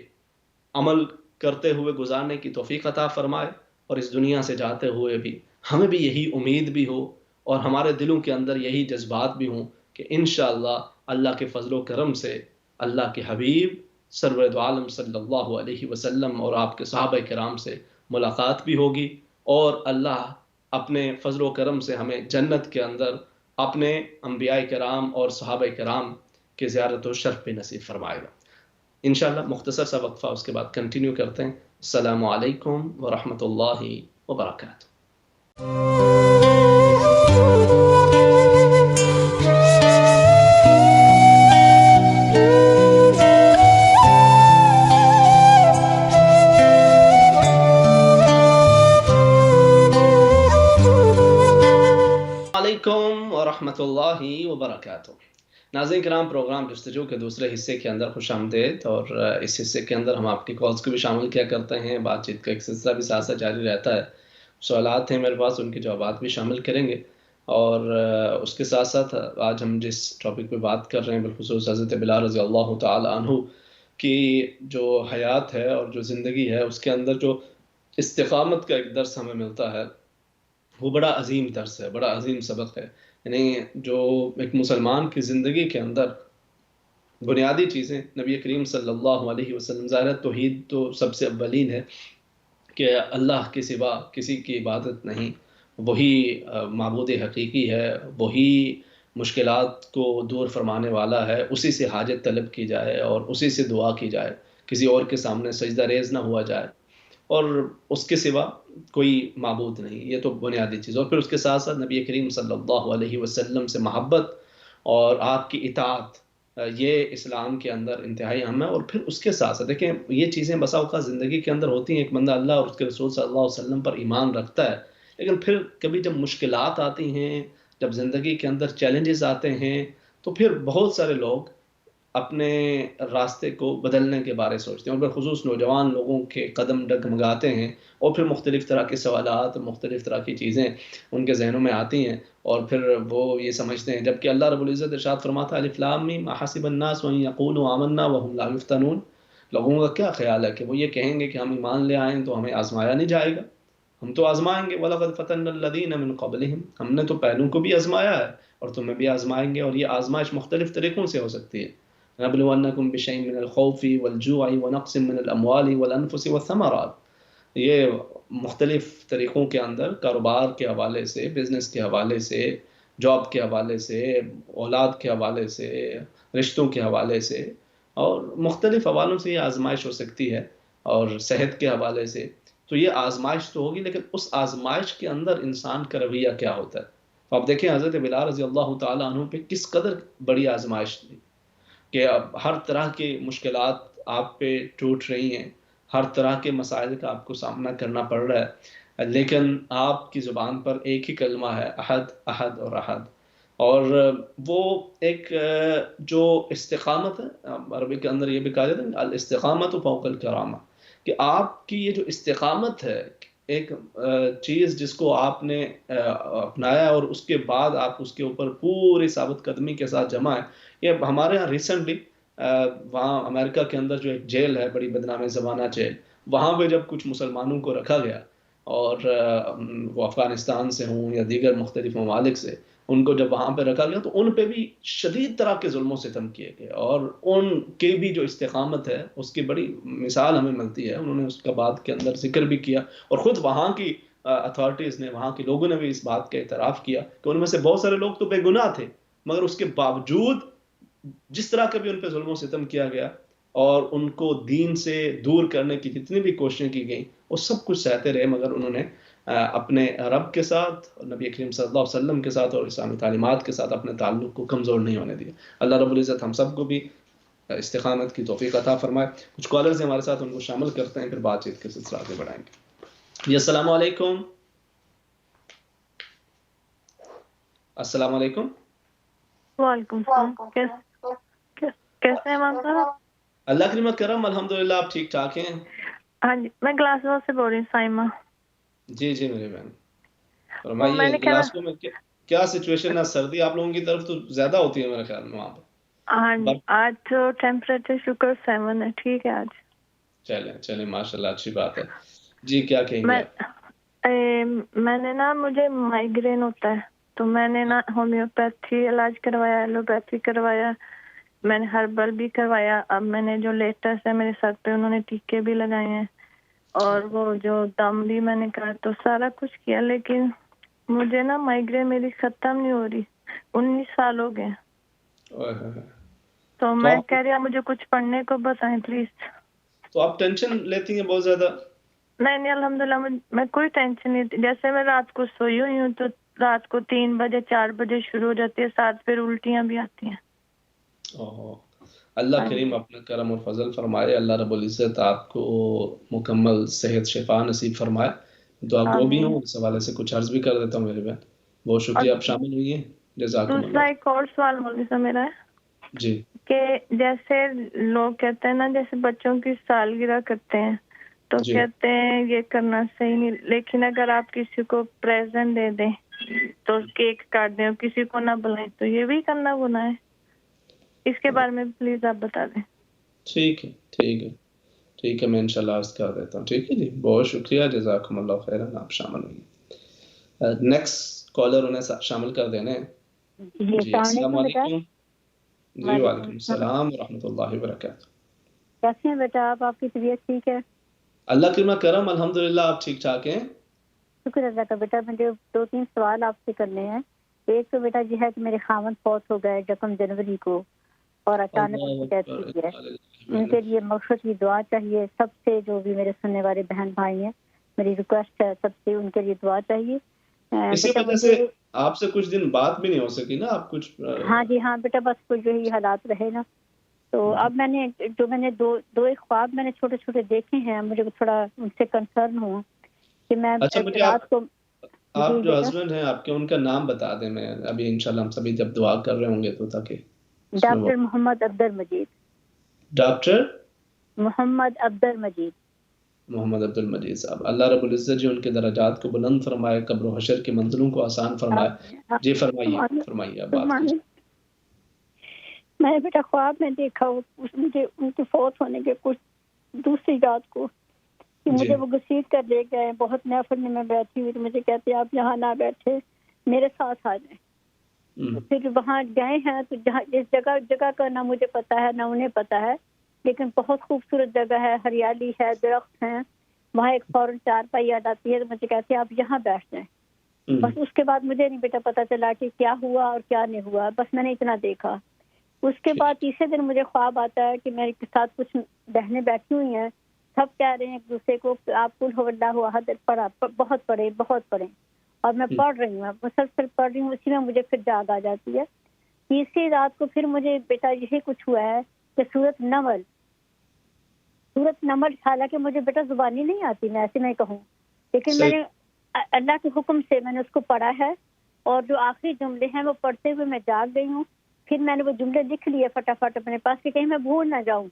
عمل کرتے ہوئے گزارنے کی توفیق عطا فرمائے، اور اس دنیا سے جاتے ہوئے بھی ہمیں بھی یہی امید بھی ہو اور ہمارے دلوں کے اندر یہی جذبات بھی ہوں کہ انشاءاللہ اللہ کے فضل و کرم سے اللہ کے حبیب سرور دو عالم صلی اللہ علیہ وسلم اور آپ کے صحابہ کرام سے ملاقات بھی ہوگی، اور اللہ اپنے فضل و کرم سے ہمیں جنت کے اندر اپنے انبیاء کرام اور صحابہ کرام کی زیارت و شرف بھی نصیب فرمائے گا۔ انشاءاللہ مختصر سا وقفہ، اس کے بعد کنٹینیو کرتے ہیں۔ السلام علیکم ورحمۃ اللہ وبرکاتہ۔ علیکم ورحمۃ اللہ وبرکاتہ۔ ناظرین کرام، پروگرام جستجو کے دوسرے حصے کے اندر خوش آمدید، اور اس حصے کے اندر ہم آپ کی کالز کو بھی شامل کیا کرتے ہیں، بات چیت کا ایک سلسلہ بھی ساتھ ساتھ جاری رہتا ہے، سوالات ہیں میرے پاس، ان کے جوابات بھی شامل کریں گے، اور اس کے ساتھ ساتھ آج ہم جس ٹاپک پہ بات کر رہے ہیں بالخصوص حضرت بلال رضی اللہ تعالی عنہ کی جو حیات ہے اور جو زندگی ہے، اس کے اندر جو استقامت کا ایک درس ہمیں ملتا ہے، وہ بڑا عظیم درس ہے، بڑا عظیم سبق ہے یعنی جو ایک مسلمان کی زندگی کے اندر بنیادی چیزیں نبی کریم صلی اللہ علیہ وسلم، ظاہر توحید تو سب سے اولین ہے کہ اللہ کے سوا کسی کی عبادت نہیں، وہی معبود حقیقی ہے، وہی مشکلات کو دور فرمانے والا ہے، اسی سے حاجت طلب کی جائے اور اسی سے دعا کی جائے، کسی اور کے سامنے سجدہ ریز نہ ہوا جائے، اور اس کے سوا کوئی معبود نہیں. یہ تو بنیادی چیز. اور پھر اس کے ساتھ ساتھ نبی کریم صلی اللہ علیہ وسلم سے محبت اور آپ کی اطاعت، یہ اسلام کے اندر انتہائی اہم ہے. اور پھر اس کے ساتھ ساتھ دیکھیں یہ چیزیں بسا اوقات زندگی کے اندر ہوتی ہیں، ایک بندہ اللہ اور اس کے رسول صلی اللہ علیہ وسلم پر ایمان رکھتا ہے، لیکن پھر کبھی جب مشکلات آتی ہیں، جب زندگی کے اندر چیلنجز آتے ہیں، تو پھر بہت سارے لوگ اپنے راستے کو بدلنے کے بارے سوچتے ہیں، اور بالخصوص نوجوان لوگوں کے قدم ڈگمگاتے ہیں، اور پھر مختلف طرح کے سوالات، مختلف طرح کی چیزیں ان کے ذہنوں میں آتی ہیں، اور پھر وہ یہ سمجھتے ہیں، جبکہ اللہ رب العزت ارشاد فرماتا ہے الف لام میم احسب الناس ان یقولوا آمنا وهم لا یفتنون. لوگوں کا کیا خیال ہے کہ وہ یہ کہیں گے کہ ہم ایمان لے آئیں تو ہمیں آزمایا نہیں جائے گا؟ ہم تو آزمائیں گے. وَلَقَدْ فَتَنَّا الَّذِينَ مِن قَبْلِهِمْ، ہم نے تو پہلوں کو بھی آزمایا ہے اور تمہیں بھی آزمائیں گے. اور یہ آزمائش مختلف طریقوں سے ہو سکتی ہے. نَبْلُوَنَّكُمْ بِشَيْءٍ مِّنَ الْخَوْفِ وَالْجُوعِ وَنَقْصٍ مِّنَ الْأَمْوَالِ وَالْأَنفُسِ وَالثَّمَرَاتِ. یہ مختلف طریقوں کے اندر کاروبار کے حوالے سے، بزنس کے حوالے سے، جاب کے حوالے سے، اولاد کے حوالے سے، رشتوں کے حوالے سے، اور مختلف حوالوں سے یہ آزمائش ہو سکتی ہے، اور صحت کے حوالے سے. تو یہ آزمائش تو ہوگی، لیکن اس آزمائش کے اندر انسان کا رویہ کیا ہوتا ہے. تو آپ دیکھیں حضرت بلال رضی اللہ تعالیٰ عنہ پہ کس قدر بڑی آزمائش تھی کہ اب ہر طرح کی مشکلات آپ پہ ٹوٹ رہی ہیں، ہر طرح کے مسائل کا آپ کو سامنا کرنا پڑ رہا ہے، لیکن آپ کی زبان پر ایک ہی کلمہ ہے، احد احد اور احد. اور وہ ایک جو استقامت ہے، عربی کے اندر یہ بھی کہا جاتا ہے الاستقامت فوق الکرامہ، کہ آپ کی یہ جو استقامت ہے، ایک چیز جس کو آپ نے اپنایا اور اس کے بعد آپ اس کے اوپر پوری ثابت قدمی کے ساتھ جمع ہے. یہ ہمارے یہاں ریسنٹلی وہاں امریکہ کے اندر جو ایک جیل ہے، بڑی بدنام زمانہ جیل، وہاں پہ جب کچھ مسلمانوں کو رکھا گیا، اور وہ افغانستان سے ہوں یا دیگر مختلف ممالک سے، ان کو جب وہاں پہ رکھا گیا تو ان پہ بھی شدید طرح کے ظلم و ستم کیے گئے، اور ان کی بھی جو استقامت ہے اس کی بڑی مثال ہمیں ملتی ہے. انہوں نے اس کا بات کے اندر ذکر بھی کیا، اور خود وہاں کی اتھارٹیز نے، وہاں کے لوگوں نے بھی اس بات کا اعتراف کیا کہ ان میں سے بہت سارے لوگ تو بے گناہ تھے، مگر اس کے باوجود جس طرح کا بھی ان پہ ظلم و ستم کیا گیا اور ان کو دین سے دور کرنے کی جتنی بھی کوششیں کی گئیں، وہ سب کچھ سہتے رہے، مگر انہوں نے اپنے رب کے ساتھ، نبی کریم صلی اللہ علیہ وسلم کے ساتھ اور اسلامی تعلیمات کے ساتھ اپنے تعلق کو کمزور نہیں ہونے دیا. اللہ رب العزت ہم سب کو بھی استقامت کی توفیق عطا فرمائے. کچھ کالرز ہیں ہمارے ساتھ، ان کو شامل کرتے ہیں، پھر بات چیت کے سلسلہ آگے بڑھائیں گے. جی السلام علیکم. السلام علیکم. وعلیکم السلام. کیسے ہیں امام صاحب؟ اللہ کی رحمت کرم، الحمدللہ آپ ٹھیک ٹھاک ہیں؟ ہاں جی، میں گلاسگو سے بول رہی ہوں، سائمہ. جی جی میری بہن فرمائیے. گلاسگو میں کیا سچویشن ہے؟ سردی آپ لوگوں کی طرف تو زیادہ ہوتی ہے میرے خیال میں وہاں پہ. ہاں جی، آج تو ٹیمپریچر شکر 7 ہے. ٹھیک ہے آج. چلیں ماشاءاللہ، اچھی بات ہے. جی کیا کہیں گے آپ؟ میں نے نا، مجھے مائیگرین ہوتا ہے، تو میں نے نا ہومیوپیتھی علاج کروایا، ایلوپیتھی کروایا، میں نے ہربل بھی کروایا. اب میں نے جو لیٹسٹ ہے میرے سر پہ، انہوں نے ٹیکے بھی لگائے ہیں، اور وہ جو دم بھی میں نے کہا، تو سارا کچھ کیا، لیکن مجھے نا مائیگرین میری ختم نہیں ہو رہی. 19 سال ہو گئے. تو میں کہہ رہی ہوں مجھے کچھ پڑھنے کو بتائیں پلیز. تو آپ ٹینشن لیتی ہیں بہت زیادہ؟ نہیں الحمدللہ میں کوئی ٹینشن نہیں. جیسے میں رات کو سوئی ہوئی ہوں تو رات کو 3 بجے 4 بجے شروع ہو جاتی ہے، ساتھ پھر الٹیاں بھی آتی ہیں. اللہ کریم اپنا کرم اور فضل فرمائے. اللہ رب العزت آپ کو مکمل صحت شفا نصیب فرمائے. دعا گو بھی ہوں. اس حوالے سے کچھ عرض بھی کر دیتا ہوں میرے بہن. بہت شکریہ آپ شامل ہوئی ہیں. جزاکم اللہ. دوسرا ایک اور سوال مولوی صاحب میرا ہے جی، کہ جیسے لوگ کہتے ہیں نا، جیسے بچوں کی سالگرہ کرتے ہیں تو کہتے ہیں یہ کرنا صحیح نہیں، لیکن اگر آپ کسی کو پریزنٹ دے دیں تو کیک کاٹ دیں اور کسی کو نہ بلائیں تو یہ بھی کرنا گناہ ہے. اس کے بارے میں پلیز آپ بتا دیں. ٹھیک ہے میں انشاءاللہ عرض کر دیتا ہوں. ٹھیک ہے جی، بہت شکریہ. جزاکم اللہ خیرا. آپ شامل ہوئیں. نیکسٹ کالر انہیں شامل کر دینے. جی جی السلام السلام علیکم بیٹا. علیکم. جی وعلیکم وعلیکم السلام. السلام ورحمۃ اللہ وبرکاتہ. کیسے ہیں بیٹا آپ کی طبیعت ٹھیک ہے؟ اللہ کی کرم الحمدللہ. آپ ٹھیک ٹھاک ہیں؟ شکر اللہ کا. بیٹا مجھے 2-3 سوال آپ سے کرنے ہیں. ایک تو بیٹا یہ ہے کہ میرے خاوند فوت ہو گئے 10 جنوری کو اور اچانک ان اللہ کی ڈیتھ اکبر. ہوئی ہے. ان کے لیے مغفرت کی دعا چاہیے. سب سے جو بھی میرے سننے والے بہن بھائی ہیں میری ریکویسٹ ہے سب سے ان کے لیے دعا چاہیے. اسی بیٹا وجہ سے مجھے آپ سے کچھ دن بات بھی نہیں ہو سکی نا. آپ کچھ ہاں جی ہاں بیٹا بس کچھ یہی حالات رہے نا. تو اب میں نے دو ایک خواب میں نے چھوٹے چھوٹے دیکھے ہیں. مجھے تھوڑا ان سے کنسرن ہوں کہ میں اچھا مجھے رات کو. جی آپ جو بیٹا ہسبینڈ ہیں آپ کے ان کا نام بتا دیں. میں ابھی انشاءاللہ ہم سبھی جب دعا کر رہے ہوں گے تو تاکہ اس میں وہ ڈاکٹر محمد عبدل مجید. ڈاکٹر محمد عبدل مجید. محمد عبد المجید صاحب. اللہ رب العزت جی ان کے درجات کو بلند فرمائے, قبر و حشر کی منزلوں کو آسان فرمائے. جی فرمائیے آپ بات کیجیے. میں نے بیٹا خواب میں دیکھا مجھے ان کے فوت ہونے کے کچھ دوسری رات کو کہ جی مجھے وہ گھسیٹ کر لے گئے. بہت محفل میں بیٹھی ہوئی تو مجھے کہتے آپ یہاں نہ بیٹھے میرے ساتھ آ جائیں. پھر وہاں گئے ہیں تو جہاں جس جگہ کا نہ مجھے پتا ہے نہ انہیں پتا ہے, لیکن بہت خوبصورت جگہ ہے, ہریالی ہے, درخت ہیں. وہاں ایک فوراً 4 پائی یاد آتی ہے تو مجھے کہتے ہیں آپ یہاں بیٹھ جائیں. بس اس کے بعد مجھے نہیں بیٹا پتا چلا کہ کیا ہوا اور کیا نہیں ہوا. بس میں نے اتنا دیکھا. اس کے بعد تیسرے دن مجھے خواب آتا ہے کہ میرے ساتھ کچھ بہنیں بیٹھی ہوئی ہیں. سب کہہ رہے ہیں ایک دوسرے کو آپ قل هو اللہ احد پڑھا بہت پڑھیں اور میں پڑھ رہی ہوں, مسلسل پڑھ رہی ہوں. اسی میں مجھے پھر جاگ آ جاتی ہے. تیسری رات کو پھر مجھے بیٹا یہی کچھ ہوا ہے کہ سورت نمل حالانکہ مجھے بیٹا زبانی نہیں آتی میں ایسے میں کہوں, لیکن میں نے اللہ کے حکم سے میں نے اس کو پڑھا ہے اور جو آخری جملے ہیں وہ پڑھتے ہوئے میں جاگ گئی ہوں. پھر میں نے وہ جملے لکھ لیے فٹافٹ اپنے پاس کہ کہیں میں بھول نہ جاؤں.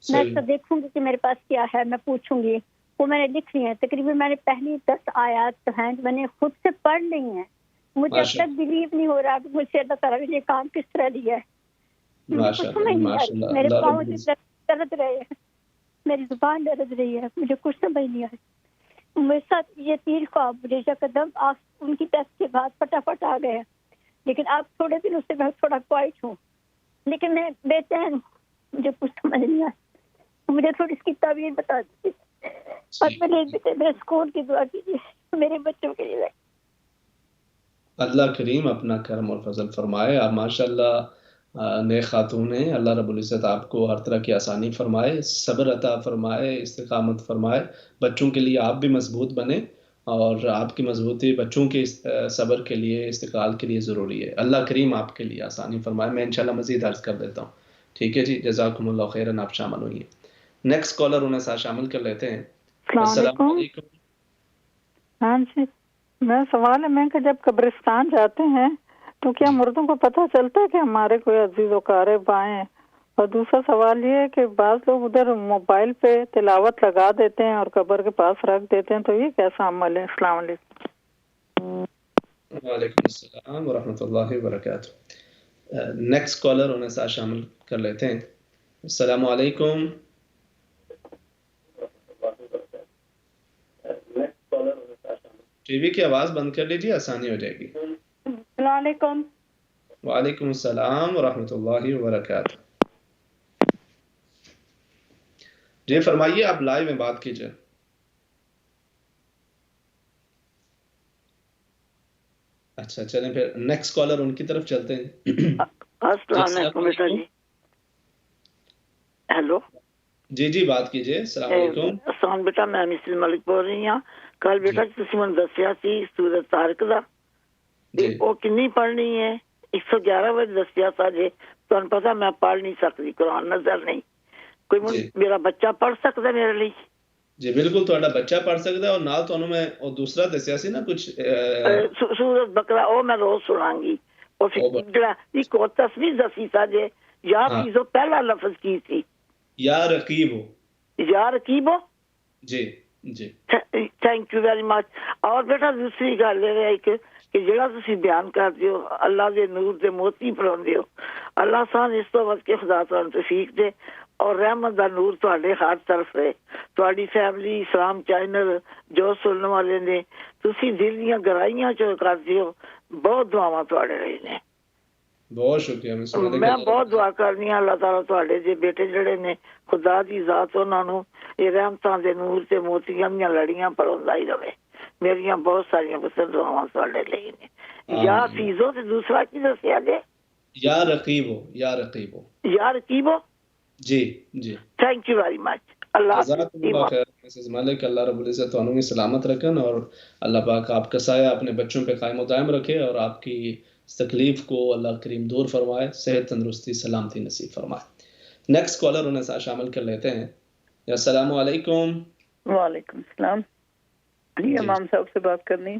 میں اس کو دیکھوں گی کہ میرے پاس کیا ہے, میں پوچھوں گی. وہ میں نے لکھ لی ہیں تقریباً. میں نے پہلی 10 آیات ہیں میں نے خود سے پڑھ لی ہیں. مجھے اب تک بلیو نہیں ہو رہا کہ مجھ سے اللہ تعالیٰ نے یہ کام کس طرح دیا ہے. مجھے کچھ سمجھ نہیں آ رہی. میرے پاؤں درد رہے ہیں, میری زبان درد رہی ہے, مجھے کچھ سمجھ نہیں آ رہی. میرے ساتھ یہ 3 خواب مجھے قدم ان کی ٹیسٹ کے بعد فٹافٹ آ گئے ہیں. لیکن آپ تھوڑے دنوں سے میں تھوڑا کوائٹ ہوں, لیکن میں بے چین ہوں. مجھے کچھ سمجھ نہیں آ. مجھے تھوڑی اس کی تعبیر بتا دیجیے اور میرے اسکول کی دعا کیجیے میرے بچوں کے لیے. اللہ کریم اپنا کرم اور فضل فرمائے. آپ ماشاء اللہ نیک خاتون ہیں. اللہ رب العزت آپ کو ہر طرح کی آسانی فرمائے, صبر عطا فرمائے, استقامت فرمائے. بچوں کے لیے آپ بھی مضبوط بنیں اور آپ کی مضبوطی بچوں کے صبر کے لیے استقلال کے لیے ضروری ہے. اللہ کریم آپ کے لیے آسانی فرمائے. میں انشاءاللہ مزید عرض کر دیتا ہوں. ٹھیک ہے جی, جزاکم اللہ خیرن. آپ شامل ہوئیے. نیکسٹ کالر انہیں ساتھ شامل کر لیتے ہیں. السلام علیکم. ہاں جی, میں سوال ہے میں کہ جب قبرستان جاتے ہیں تو کیا مردوں کو پتہ چلتا ہے کہ ہمارے کوئی عزیز و قارب آئے؟ اور دوسرا سوال یہ ہے کہ بعض لوگ ادھر موبائل پہ تلاوت لگا دیتے ہیں اور قبر کے پاس رکھ دیتے ہیں, تو یہ کیسا عمل ہے؟ السلام علیکم. وعلیکم السلام ورحمۃ اللہ وبرکاتہ. نیکسٹ کالر انہیں ساتھ شامل کر لیتے ہیں. السلام علیکم. ٹی وی کی آواز بند کر لیجیے, آسانی ہو جائے گی. السلام علیکم. وعلیکم السلام ورحمۃ اللہ وبرکاتہ. جی فرمائیے, آپ لائیو میں بات کیجیے. اچھا چلیں پھر نیکسٹ کالر ان کی طرف چلتے ہیں. السلام علیکم بیٹا جی. ہیلو جی جی بات کیجیے. السلام علیکم. السلام بیٹا, میں مسز ملک بول رہی ہوں. کل بیٹا تسی من دسیا سی سورت طارق دا وہ کنی پڑھنی ہے؟ 111 بجے دسیا تھا جی. تمہیں پتا میں پڑھ نہیں سکتی, قرآن نظر نہیں. کوئی میرا بچہ پڑھ سکتا ہے میرے لیے؟ جی بالکل, تھوڑا بچہ پڑھ سکتا ہے. اور نال تو میں اور دوسرا دسیا سی نا کچھ سورت بقرہ, وہ میں روز سناں گی. اور جڑا ایک اور تصویر دسی تھا جی, یا فیضو پہلا لفظ کی تھی یا رقیب ہو. یا رقیب ہو. جی جی تھینک یو ویری مچ. اور بیٹا دوسری گل یہ ہے کہ جڑا تسی بیان کرتے ہو اللہ دے نور دے موتی پڑھاندے ہو, اللہ سان اس تو وقت کے خدا تعالی توفیق دے اور رحمت دا نور تواڈے ہر طرف ہے. تواڈی فیملی اسلام چینل جو سننے والے نے تسی دل دیاں گہرائیاں چ کرتے ہو, بہت دعاواں تواڈے رہے نے. بہت شکریہ مس ملک. میں بہت دعا کرنی ہے اللہ تعالیٰ تواڈے جے بیٹے جڑے نے خدا دی ذات انہاں نو یہ رحمتاں دے نور تے موتیاں دیاں لڑیاں پروندا ہی رہے. میریاں بہت ساریاں پسند دعاواں تواڈے لئی نے. یا حفیظو تے دوسرا کی دسیا جے؟ یا رقیبو. یا رقیبو. یا رقیبو. جی جی. Thank you very much. اللہ جزاکم اللہ خیر مسز ملک. اللہ رب العزت تانوں بھی سلامت رکھن اور اللہ پاک آپ کا سایہ اپنے بچوں پہ قائم و دائم رکھے اور آپ کی اس تکلیف کو اللہ کریم دور فرمائے, صحت تندرستی سلامتی نصیب فرمائے. نیکسٹ کالر انہیں ساتھ شامل کر لیتے ہیں. السلام علیکم. وعلیکم السلام. جی امام صاحب سے بات کرنی ہے.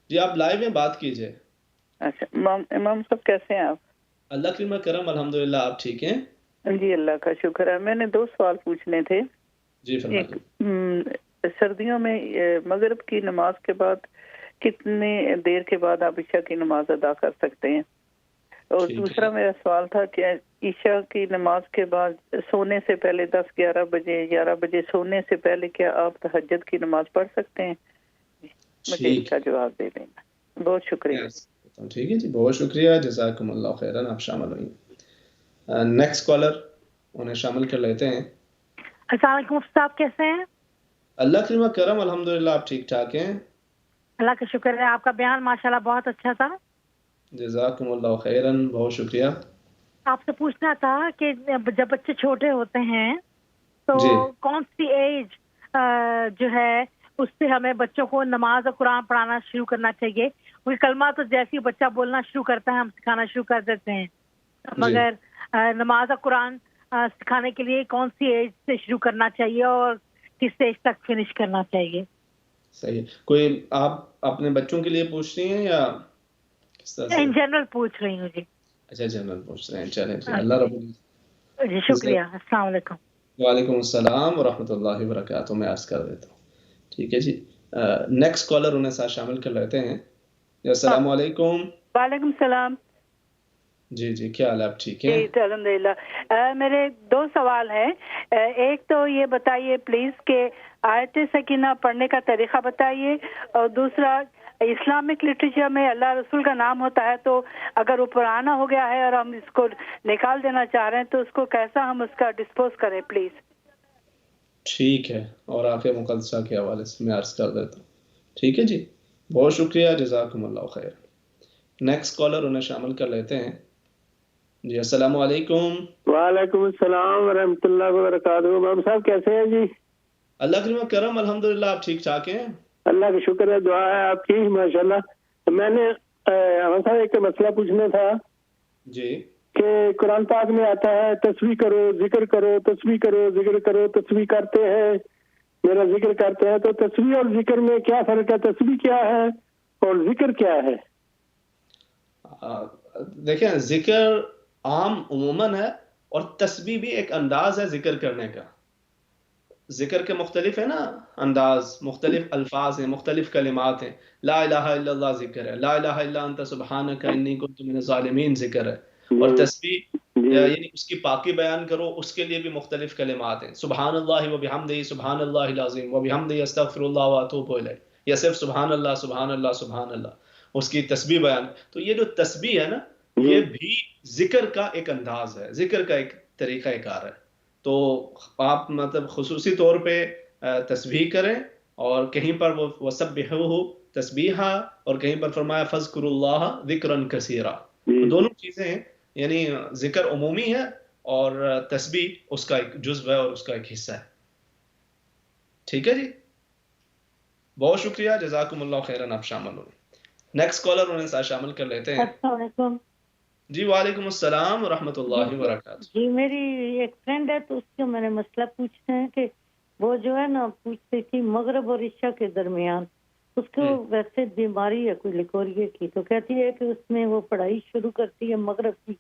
جی آپ لائیو میں بات کیجئے. اچھا امام صاحب کیسے ہیں آپ؟ اللہ کی کرم الحمدللہ. آپ ٹھیک ہیں؟ جی اللہ کا شکر ہے. میں نے 2 سوال پوچھنے تھے. جی فرمائیے. سردیوں میں مغرب کی نماز کے بعد کتنے دیر کے بعد آپ عشاء کی نماز ادا کر سکتے ہیں؟ اور دوسرا میرا سوال تھا کہ عشاء کی نماز کے بعد سونے سے پہلے 10-11 بجے 11 بجے سونے سے پہلے کیا آپ تہجد کی نماز پڑھ سکتے ہیں؟ مجھے اس کا جواب دے دینا. بہت شکریہ. ٹھیک ہے جی, بہت شکریہ. جزاکم اللہ خیرن. آپ شامل ہوئیں. نیکسٹ کالر انہیں شامل کر لیتے ہیں. السلام علیکم صاحب, کیسے ہیں؟ اللہ کی کرم الحمدللہ. آپ ٹھیک ٹھاک ہیں؟ اللہ کا شکر ہے. آپ کا بیان ماشاءاللہ بہت اچھا تھا. جزاکم اللہ خیرن. بہت شکریہ. آپ سے پوچھنا تھا کہ جب بچے چھوٹے ہوتے ہیں تو کون سی ایج جو ہے اس سے ہمیں بچوں کو نماز اور قرآن پڑھانا شروع کرنا چاہیے؟ کیونکہ کلمہ تو جیسے ہی بچہ بولنا شروع کرتا ہے ہم سکھانا شروع کر دیتے ہیں, مگر نماز اور قرآن سکھانے کے لیے کون سی ایج سے شروع کرنا چاہیے اور کس ایج تک فنش کرنا چاہیے؟ صحیح. کوئی آپ اپنے بچوں کے لیے پوچھ رہی ہیں یا کس طرح سے؟ ان جنرل پوچھ رہی ہوں جی. اچھا جنرل پوچھ رہے ہیں. چلیں جی. اللہ رب جی شکریہ. السلام علیکم. وعلیکم السلام ورحمۃ اللہ وبرکاتہ. میں عرض کر دیتا ہوں. ٹھیک ہے جی. نیکسٹ کالر انہیں ساتھ شامل کر لیتے ہیں. السلام علیکم. وعلیکم السلام. جی جی, کیا حال ہے؟ آپ ٹھیک ہیں؟ جی الحمدللہ. میرے 2 سوال ہیں. ایک تو یہ بتائیے پلیز کہ آیت سکینہ پڑھنے کا طریقہ بتائیے, اور دوسرا اسلامک لٹریچر میں اللہ رسول کا نام ہوتا ہے تو اگر وہ پرانا ہو گیا ہے اور ہم اس کو نکال دینا چاہ رہے ہیں تو اس کو کیسا ہم اس کا ڈسپوز کریں پلیز؟ ٹھیک ہے, اور آخر مقدسہ کے حوالے سے میں عرض کر دیتا ہوں. ٹھیک ہے جی, بہت شکریہ. جزاکم اللہ خیر. نیکسٹ کالر انہیں شامل کر لیتے ہیں. جی السلام علیکم. وعلیکم السلام ورحمۃ اللہ وبرکاتہ. امام صاحب کیسے ہیں جی؟ اللہ کی کرم الحمدللہ. آپ ٹھیک ٹھاک ہیں؟ اللہ کا شکر ہے, دعا ہے آپ کی ماشاءاللہ. میں نے امام صاحب ایک مسئلہ پوچھنا تھا. جی. کہ قرآن پاک میں آتا ہے تسبیح کرو ذکر کرو, تسبیح کرو ذکر کرو. تسبیح کرتے ہیں, میرا ذکر کرتے ہیں, تو تسبیح اور ذکر میں کیا فرق ہے؟ تسبیح کیا ہے اور ذکر کیا ہے؟ دیکھیں, ذکر عام عموماً ہے اور تسبیح بھی ایک انداز ہے ذکر کرنے کا. ذکر کے مختلف ہے نا انداز, مختلف الفاظ ہیں, مختلف کلمات ہیں. لا الہ الا اللہ ذکر ہے, لا الہ الا انت سبحانک انی کنت من الظالمین ذکر ہے. اور تسبیح یعنی اس کی پاکی بیان کرو, اس کے لیے بھی مختلف کلمات ہیں. سبحان اللہ و بحمدہ, سبحان اللہ العظیم و بحمدہ استغفر اللہ و اتوب الیہ, یا صرف سبحان اللہ سبحان اللہ سبحان اللہ, اس کی تسبیح بیان. تو یہ جو تسبیح ہے نا, یہ بھی ذکر کا ایک انداز ہے, ذکر کا ایک طریقہ کار ہے. تو آپ مطلب خصوصی طور پہ تسبیح کریں, اور کہیں پر وہ وسبحوہ تسبیحا, اور کہیں پر فرمایا فذکروا اللہ ذکرا کثیرا. دونوں چیزیں ہیں, یعنی ذکر عمومی ہے اور تسبیح اس کا ایک جزو ہے اور اس کا ایک حصہ ہے. ٹھیک ہے جی, بہت شکریہ. جزاکم اللہ خیرن. آپ شامل ہوئے. نیکسٹ کالر انہیں ساتھ شامل کر لیتے ہیں. السلام علیکم. جی وعلیکم السلام ورحمۃ اللہ وبرکاتہ. جی میری ایک فرینڈ ہے, تو اس کو میں نے مسئلہ پوچھنا ہے کہ وہ جو ہے نا پوچھتی تھی مغرب اور عشاء کے درمیان اس کو ویسے بیماری ہے کوئی لیکوریے کی, تو کہتی ہے کہ اس میں وہ پڑھائی شروع کرتی ہے مغرب کی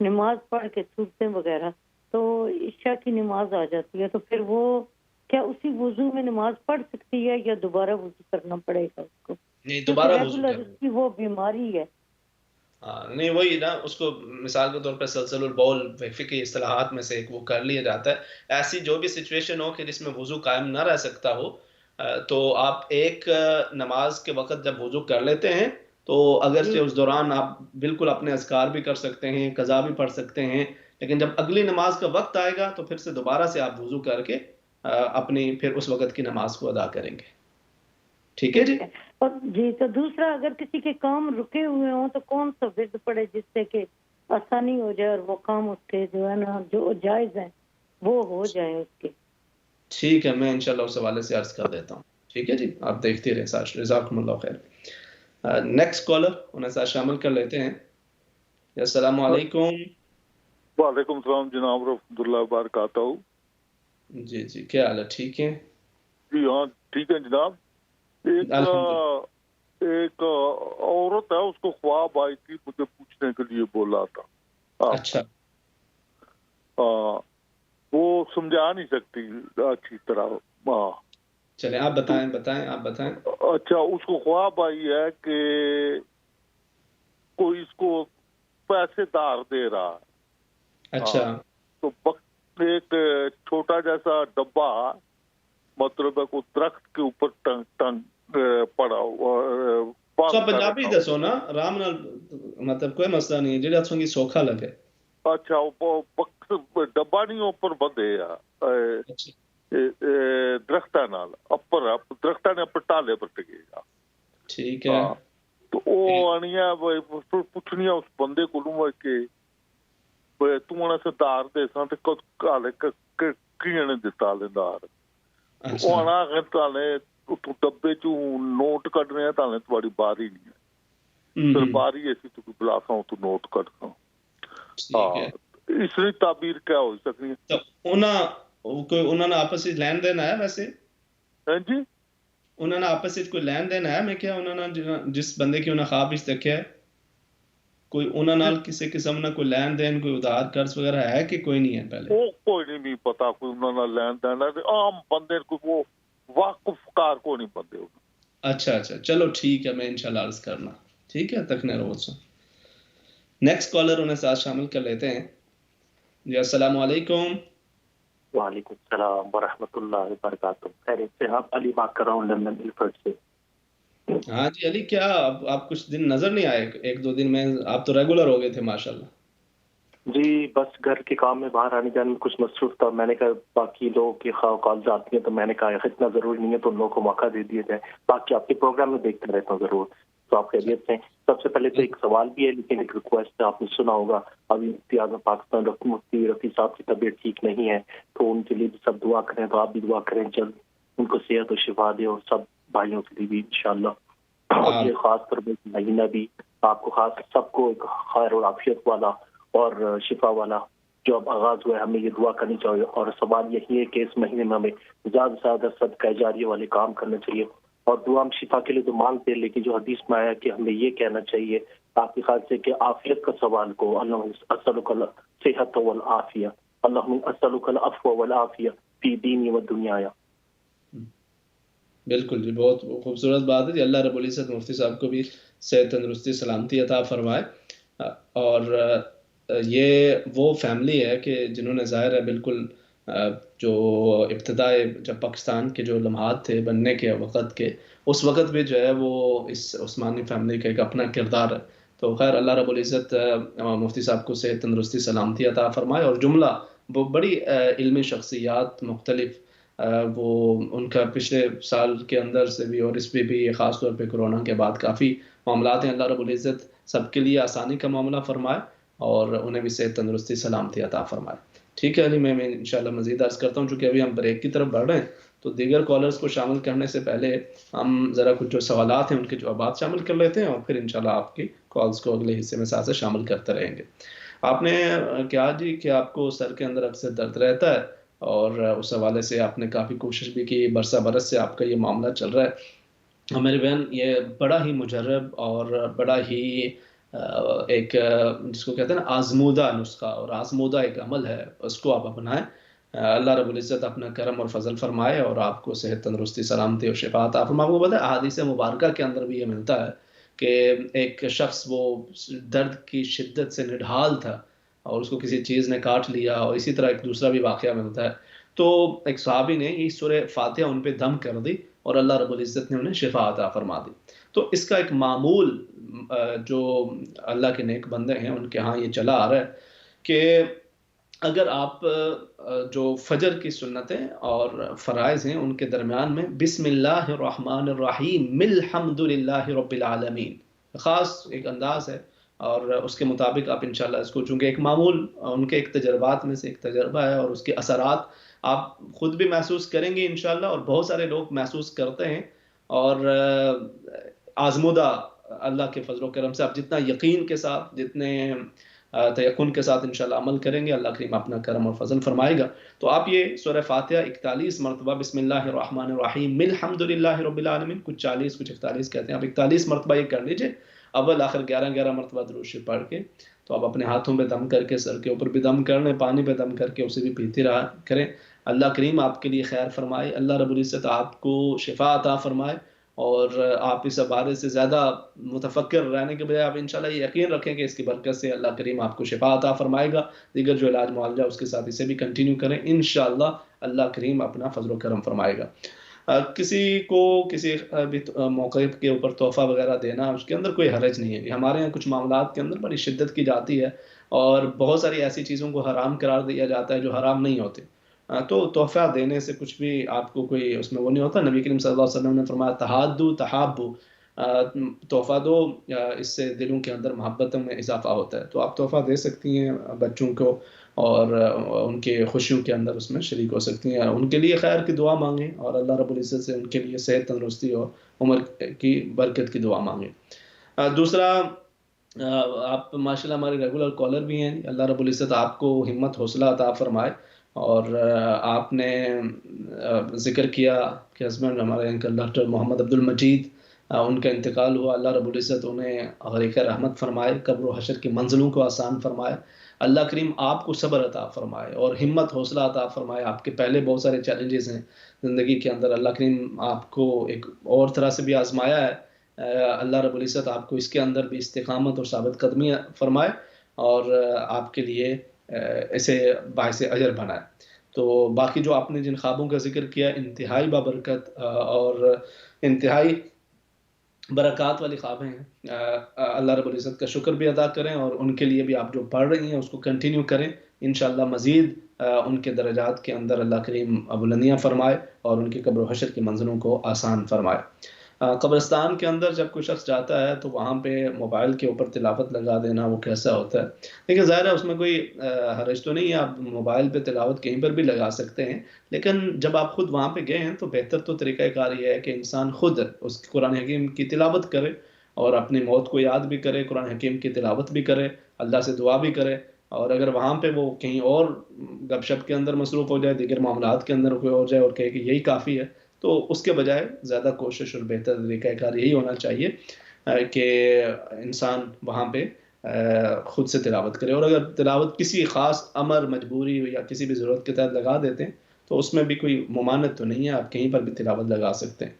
نماز پڑھ کے صورتیں وغیرہ, تو عشاء کی نماز آ جاتی ہے, تو پھر وہ کیا اسی وضو میں نماز پڑھ سکتی ہے یا دوبارہ وضو کرنا پڑے گا اس کو؟ نہیں, دوبارہ وضو کرنا. اس کی وہ بیماری ہے. نہیں وہی نا, اس کو مثال کے طور پہ سلسل البول فقہی اصطلاحات میں سے ایک وہ کر لیا جاتا ہے. ایسی جو بھی سچویشن ہو کہ جس میں وضو قائم نہ رہ سکتا ہو, تو آپ ایک نماز کے وقت جب وضو کر لیتے ہیں تو اگرچہ اس دوران آپ بالکل اپنے اذکار بھی کر سکتے ہیں، قضا بھی پڑھ سکتے ہیں، لیکن جب اگلی نماز کا وقت آئے گا تو پھر سے دوبارہ سے آپ وضو کر کے اپنی پھر اس وقت کی نماز کو ادا کریں گے. ٹھیک ہے جی. اور جی تو دوسرا، اگر کسی کے کام رکے ہوئے ہوں تو کون سا ورد پڑے جس سے کہ آسانی ہو جائے اور وہ کام اس کے جو ہے نا جو جائز ہیں وہ ہو جائیں اس کے؟ ٹھیک ہے، میں انشاءاللہ اس حوالے سے عرض کر دیتا ہوں. ٹھیک ہے جی، آپ دیکھتے رہیں ساتھ. جزاکم اللہ خیر. نیکسٹ کالر انہیں ساتھ شامل کر لیتے ہیں. السلام علیکم. وعلیکم السلام جناب رحمۃ اللہ وبرکاتہ. جی جی، کیا حال ہے؟ ٹھیک ہے جی ہاں ٹھیک ہے جناب. ایک عورت ہے، اس کو خواب آئی تھی، مجھے پوچھنے کے لیے بولا تھا. اچھا. وہ سمجھا نہیں سکتی اچھی طرح. چلیں آپ بتائیں. اچھا، اس کو خواب آئی ہے کہ کوئی اس کو پیسے دار دے رہا ہے. اچھا. تو ایک چھوٹا جیسا ڈبا مطلب ہے کوئی درخت کے اوپر ٹنگ پڑا ہوا. پنجابی دسو نا آرام نال، مطلب کوئی مسئلہ نہیں ہے جڑا تھوں کی سوکھا لگے. اچھا، ڈبا نہیں اوپر بندے درختاں نال اپر درختاں نے اپر ٹالے پر ٹکے گا. ٹھیک ہے. تو وہ آنیا پوچھنیا اس بندے کو کہ تو انہیں سے دار دے سان تے کالے کیے نے دتا لے دار. وہ آنا اگر تالے ڈبے چ نوٹ کڈنے تالے تھوڑی باری نہیں ہے، پھر باری ایسی تو بلا سا تو نوٹ کٹ سا. اس نے تعبیر کیا ہو سکنی ہے؟ انہوں نے آپس لین دین ہے ویسے؟ جی انہوں نے آپس کوئی لین دین ہے؟ میں کیا انہوں نے جس بندے کی انہیں خواب اس دیکھا ہے کوئی انہوں نے کسی قسم نہ کوئی لین دین کوئی ادھار قرض وغیرہ ہے کہ کوئی نہیں ہے؟ پہلے وہ کوئی نہیں پتا کوئی انہوں نے لین دین ہے. عام بندے کو وہ واقف کار کو نہیں بندے. اچھا چلو ٹھیک ہے، میں انشاءاللہ عرض کرنا. ٹھیک ہے، تک نہیں روز سے. نیکسٹ کالر انہیں ساتھ شامل کر لیتے ہیں. جی السلام علیکم. وعلیکم السلام ورحمۃ اللہ وبرکاتہ. خیریت سے؟ آپ علی بات کر رہا ہوں لندن الفرڈ سے. ہاں جی علی، کیا آپ کچھ دن نظر نہیں آئے؟ ایک دو دن میں آپ تو ریگولر ہو گئے تھے ماشاءاللہ. جی بس گھر کے کام میں باہر آنے جانے میں کچھ مصروف تھا. میں نے کہا باقی لوگوں کی کالز آتی ہیں تو میں نے کہا اتنا ضروری نہیں ہے تو ان لوگوں کو موقع دے دیا جائے. باقی آپ کے پروگرام میں دیکھتا رہتا ہوں ضرور. تو آپ خیریت سے؟ سب سے پہلے تو ایک سوال بھی ہے لیکن ایک ریکویسٹ ہے. آپ نے سنا ہوگا ابھی مفتی اعظم پاکستان مفتی رفیع صاحب کی طبیعت ٹھیک نہیں ہے تو ان کے لیے بھی سب دعا کریں. تو آپ بھی دعا کریں جلد ان کو صحت و شفا دے اور سب بھائیوں کے لیے بھی انشاءاللہ. اور یہ خاص طور پہ مہینہ بھی آپ کو خاص سب کو ایک خیر اور عافیت والا اور شفا والا جو اب آغاز ہوا ہے، ہمیں یہ دعا کرنی چاہیے. اور سوال یہی ہے کہ اس مہینے میں ہمیں زیادہ سے زیادہ صدقہ جاریہ والے کام کرنا چاہیے. اور دعا ہم شفا کے لیے تو مانگتے ہیں لیکن جو حدیث میں آیا کہ ہمیں یہ کہنا چاہیے آپ کے خیال سے کہ عافیت کا سوال کو اللہم اسألک الصحۃ والعافیہ، اللہم اسألک العفو والعافیہ فی دینی و دنیایا. بالکل جی، بہت خوبصورت بات ہے جی. اللہ رب العزت مفتی صاحب کو بھی صحت تندرستی سلامتی عطا فرمائے. اور یہ وہ فیملی ہے کہ جنہوں نے ظاہر ہے بالکل جو ابتدائے جب پاکستان کے جو لمحات تھے بننے کے وقت کے، اس وقت بھی جو ہے وہ اس عثمانی فیملی کا ایک اپنا کردار ہے. تو خیر اللہ رب العزت مفتی صاحب کو صحت تندرستی سلامتی عطا فرمائے. اور جملہ وہ بڑی علمی شخصیات مختلف وہ ان کا پچھلے سال کے اندر سے بھی اور اس پہ بھی خاص طور پہ کورونا کے بعد کافی معاملات ہیں. اللہ رب العزت سب کے لیے آسانی کا معاملہ فرمائے اور انہیں بھی صحت تندرستی سلامتی عطا فرمائے. ٹھیک ہے علی، میں انشاءاللہ مزید عرض کرتا ہوں چونکہ ابھی ہم بریک کی طرف بڑھ رہے ہیں تو دیگر کالرز کو شامل کرنے سے پہلے ہم ذرا کچھ جو سوالات ہیں ان کے جوابات شامل کر لیتے ہیں اور پھر انشاءاللہ آپ کی کالز کو اگلے حصے میں ساتھ شامل کرتے رہیں گے. آپ نے کہا جی کہ آپ کو سر کے اندر اکثر درد رہتا ہے اور اس حوالے سے آپ نے کافی کوشش بھی کی، برسہ برس سے آپ کا یہ معاملہ چل رہا ہے. میری بہن یہ بڑا ہی مجرب اور بڑا ہی ایک جس کو کہتے ہیں نا آزمودہ نسخہ اور آزمودہ ایک عمل ہے، اس کو آپ اپنائیں. اللہ رب العزت اپنا کرم اور فضل فرمائے اور آپ کو صحت تندرستی سلامتی اور شفا عطا فرمائے. آپ کو پتہ ہے احادیث مبارکہ کے اندر بھی یہ ملتا ہے کہ ایک شخص وہ درد کی شدت سے نڈھال تھا اور اس کو کسی چیز نے کاٹ لیا، اور اسی طرح ایک دوسرا بھی واقعہ ملتا ہے. تو ایک صحابی نے یہ سورہ فاتحہ ان پہ دم کر دی اور اللہ رب العزت نے انہیں شفا عطا فرما دی. تو اس کا ایک معمول جو اللہ کے نیک بندے ہیں ان کے ہاں یہ چلا آ رہا ہے کہ اگر آپ جو فجر کی سنتیں اور فرائض ہیں ان کے درمیان میں بسم اللہ الرحمن الرحیم الحمد للہ رب العالمین خاص ایک انداز ہے، اور اس کے مطابق آپ انشاءاللہ اس کو، چونکہ ایک معمول ان کے ایک تجربات میں سے ایک تجربہ ہے اور اس کے اثرات آپ خود بھی محسوس کریں گے انشاءاللہ، اور بہت سارے لوگ محسوس کرتے ہیں، اور آزمودہ اللہ کے فضل و کرم سے آپ جتنا یقین کے ساتھ، جتنے تیقن کے ساتھ انشاءاللہ عمل کریں گے، اللہ کریم اپنا کرم اور فضل فرمائے گا. تو آپ یہ سورہ فاتحہ 41 مرتبہ بسم اللہ الرحمن الرحیم الحمد للہ رب العالمین، کچھ 40 کچھ 41 کہتے ہیں، آپ 41 مرتبہ یہ کر لیجئے، اول آخر 11 مرتبہ درود شریف پڑھ کے. تو آپ اپنے ہاتھوں پہ دم کر کے، سر کے اوپر بھی دم کر لیں، پانی پہ دم کر کے اسے بھی پیتے رہا کریں. اللہ کریم آپ کے لیے خیر فرمائے، اللہ رب العزت آپ کو شفا عطا فرمائے، اور آپ اس بارے سے زیادہ متفکر رہنے کے بجائے آپ انشاءاللہ یہ یقین رکھیں کہ اس کی برکت سے اللہ کریم آپ کو شفا عطا فرمائے گا. دیگر جو علاج معالجہ اس کے ساتھ اسے بھی کنٹینیو کریں، انشاءاللہ اللہ کریم اپنا فضل و کرم فرمائے گا. کسی کو کسی بھی موقع کے اوپر تحفہ وغیرہ دینا، اس کے اندر کوئی حرج نہیں ہے. ہمارے یہاں کچھ معاملات کے اندر بڑی شدت کی جاتی ہے اور بہت ساری ایسی چیزوں کو حرام قرار دیا جاتا ہے جو حرام نہیں ہوتے. تو تحفہ دینے سے کچھ بھی آپ کو کوئی اس میں وہ نہیں ہوتا. نبی کریم صلی اللہ علیہ وسلم نے فرمایا تحادو تحابو، تحفہ دو، اس سے دلوں کے اندر محبتوں میں اضافہ ہوتا ہے. تو آپ تحفہ دے سکتی ہیں بچوں کو اور ان کے خوشیوں کے اندر اس میں شریک ہو سکتی ہیں، ان کے لیے خیر کی دعا مانگیں اور اللہ رب العزت سے ان کے لیے صحت تندرستی اور عمر کی برکت کی دعا مانگیں. دوسرا، آپ ماشاءاللہ ہمارے ریگولر کالر بھی ہیں، اللہ رب العزت آپ کو ہمت حوصلہ عطا فرمائے. اور آپ نے ذکر کیا کہ ہسبینڈ ہمارے انکل ڈاکٹر محمد عبد المجید، ان کا انتقال ہوا، اللہ رب العزت انہیں غریق رحمت فرمائے، قبر و حشر کی منزلوں کو آسان فرمائے. اللہ کریم آپ کو صبر عطا فرمائے اور ہمت حوصلہ عطا فرمائے. آپ کے پہلے بہت سارے چیلنجز ہیں زندگی کے اندر، اللہ کریم آپ کو ایک اور طرح سے بھی آزمایا ہے. اللہ رب العزت آپ کو اس کے اندر بھی استقامت اور ثابت قدمی فرمائے اور آپ کے لیے اسے باعث اجر بنائے. تو باقی جو آپ نے جن خوابوں کا ذکر کیا، انتہائی بابرکت اور انتہائی برکات والی خواب ہیں. اللہ رب العزت کا شکر بھی ادا کریں اور ان کے لیے بھی آپ جو پڑھ رہی ہیں اس کو کنٹینیو کریں. انشاءاللہ مزید ان کے درجات کے اندر اللہ کریم بلندیاں فرمائے اور ان کی قبر و حشر کی منزلوں کو آسان فرمائے. قبرستان کے اندر جب کوئی شخص جاتا ہے تو وہاں پہ موبائل کے اوپر تلاوت لگا دینا وہ کیسا ہوتا ہے؟ لیکن ظاہر ہے اس میں کوئی حرج تو نہیں ہے، آپ موبائل پہ تلاوت کہیں پر بھی لگا سکتے ہیں، لیکن جب آپ خود وہاں پہ گئے ہیں تو بہتر تو طریقہ کار یہ ہے کہ انسان خود اس قرآن حکیم کی تلاوت کرے اور اپنی موت کو یاد بھی کرے، قرآن حکیم کی تلاوت بھی کرے، اللہ سے دعا بھی کرے. اور اگر وہاں پہ وہ کہیں اور گپ شپ کے اندر مصروف ہو جائے، دیگر معاملات کے اندر کوئی اور جائے اور کہے کہ یہی کافی ہے، تو اس کے بجائے زیادہ کوشش اور بہتر طریقہ کار یہی ہونا چاہیے کہ انسان وہاں پہ خود سے تلاوت کرے. اور اگر تلاوت کسی خاص امر، مجبوری یا کسی بھی ضرورت کے تحت لگا دیتے ہیں تو اس میں بھی کوئی ممانعت تو نہیں ہے، آپ کہیں پر بھی تلاوت لگا سکتے ہیں.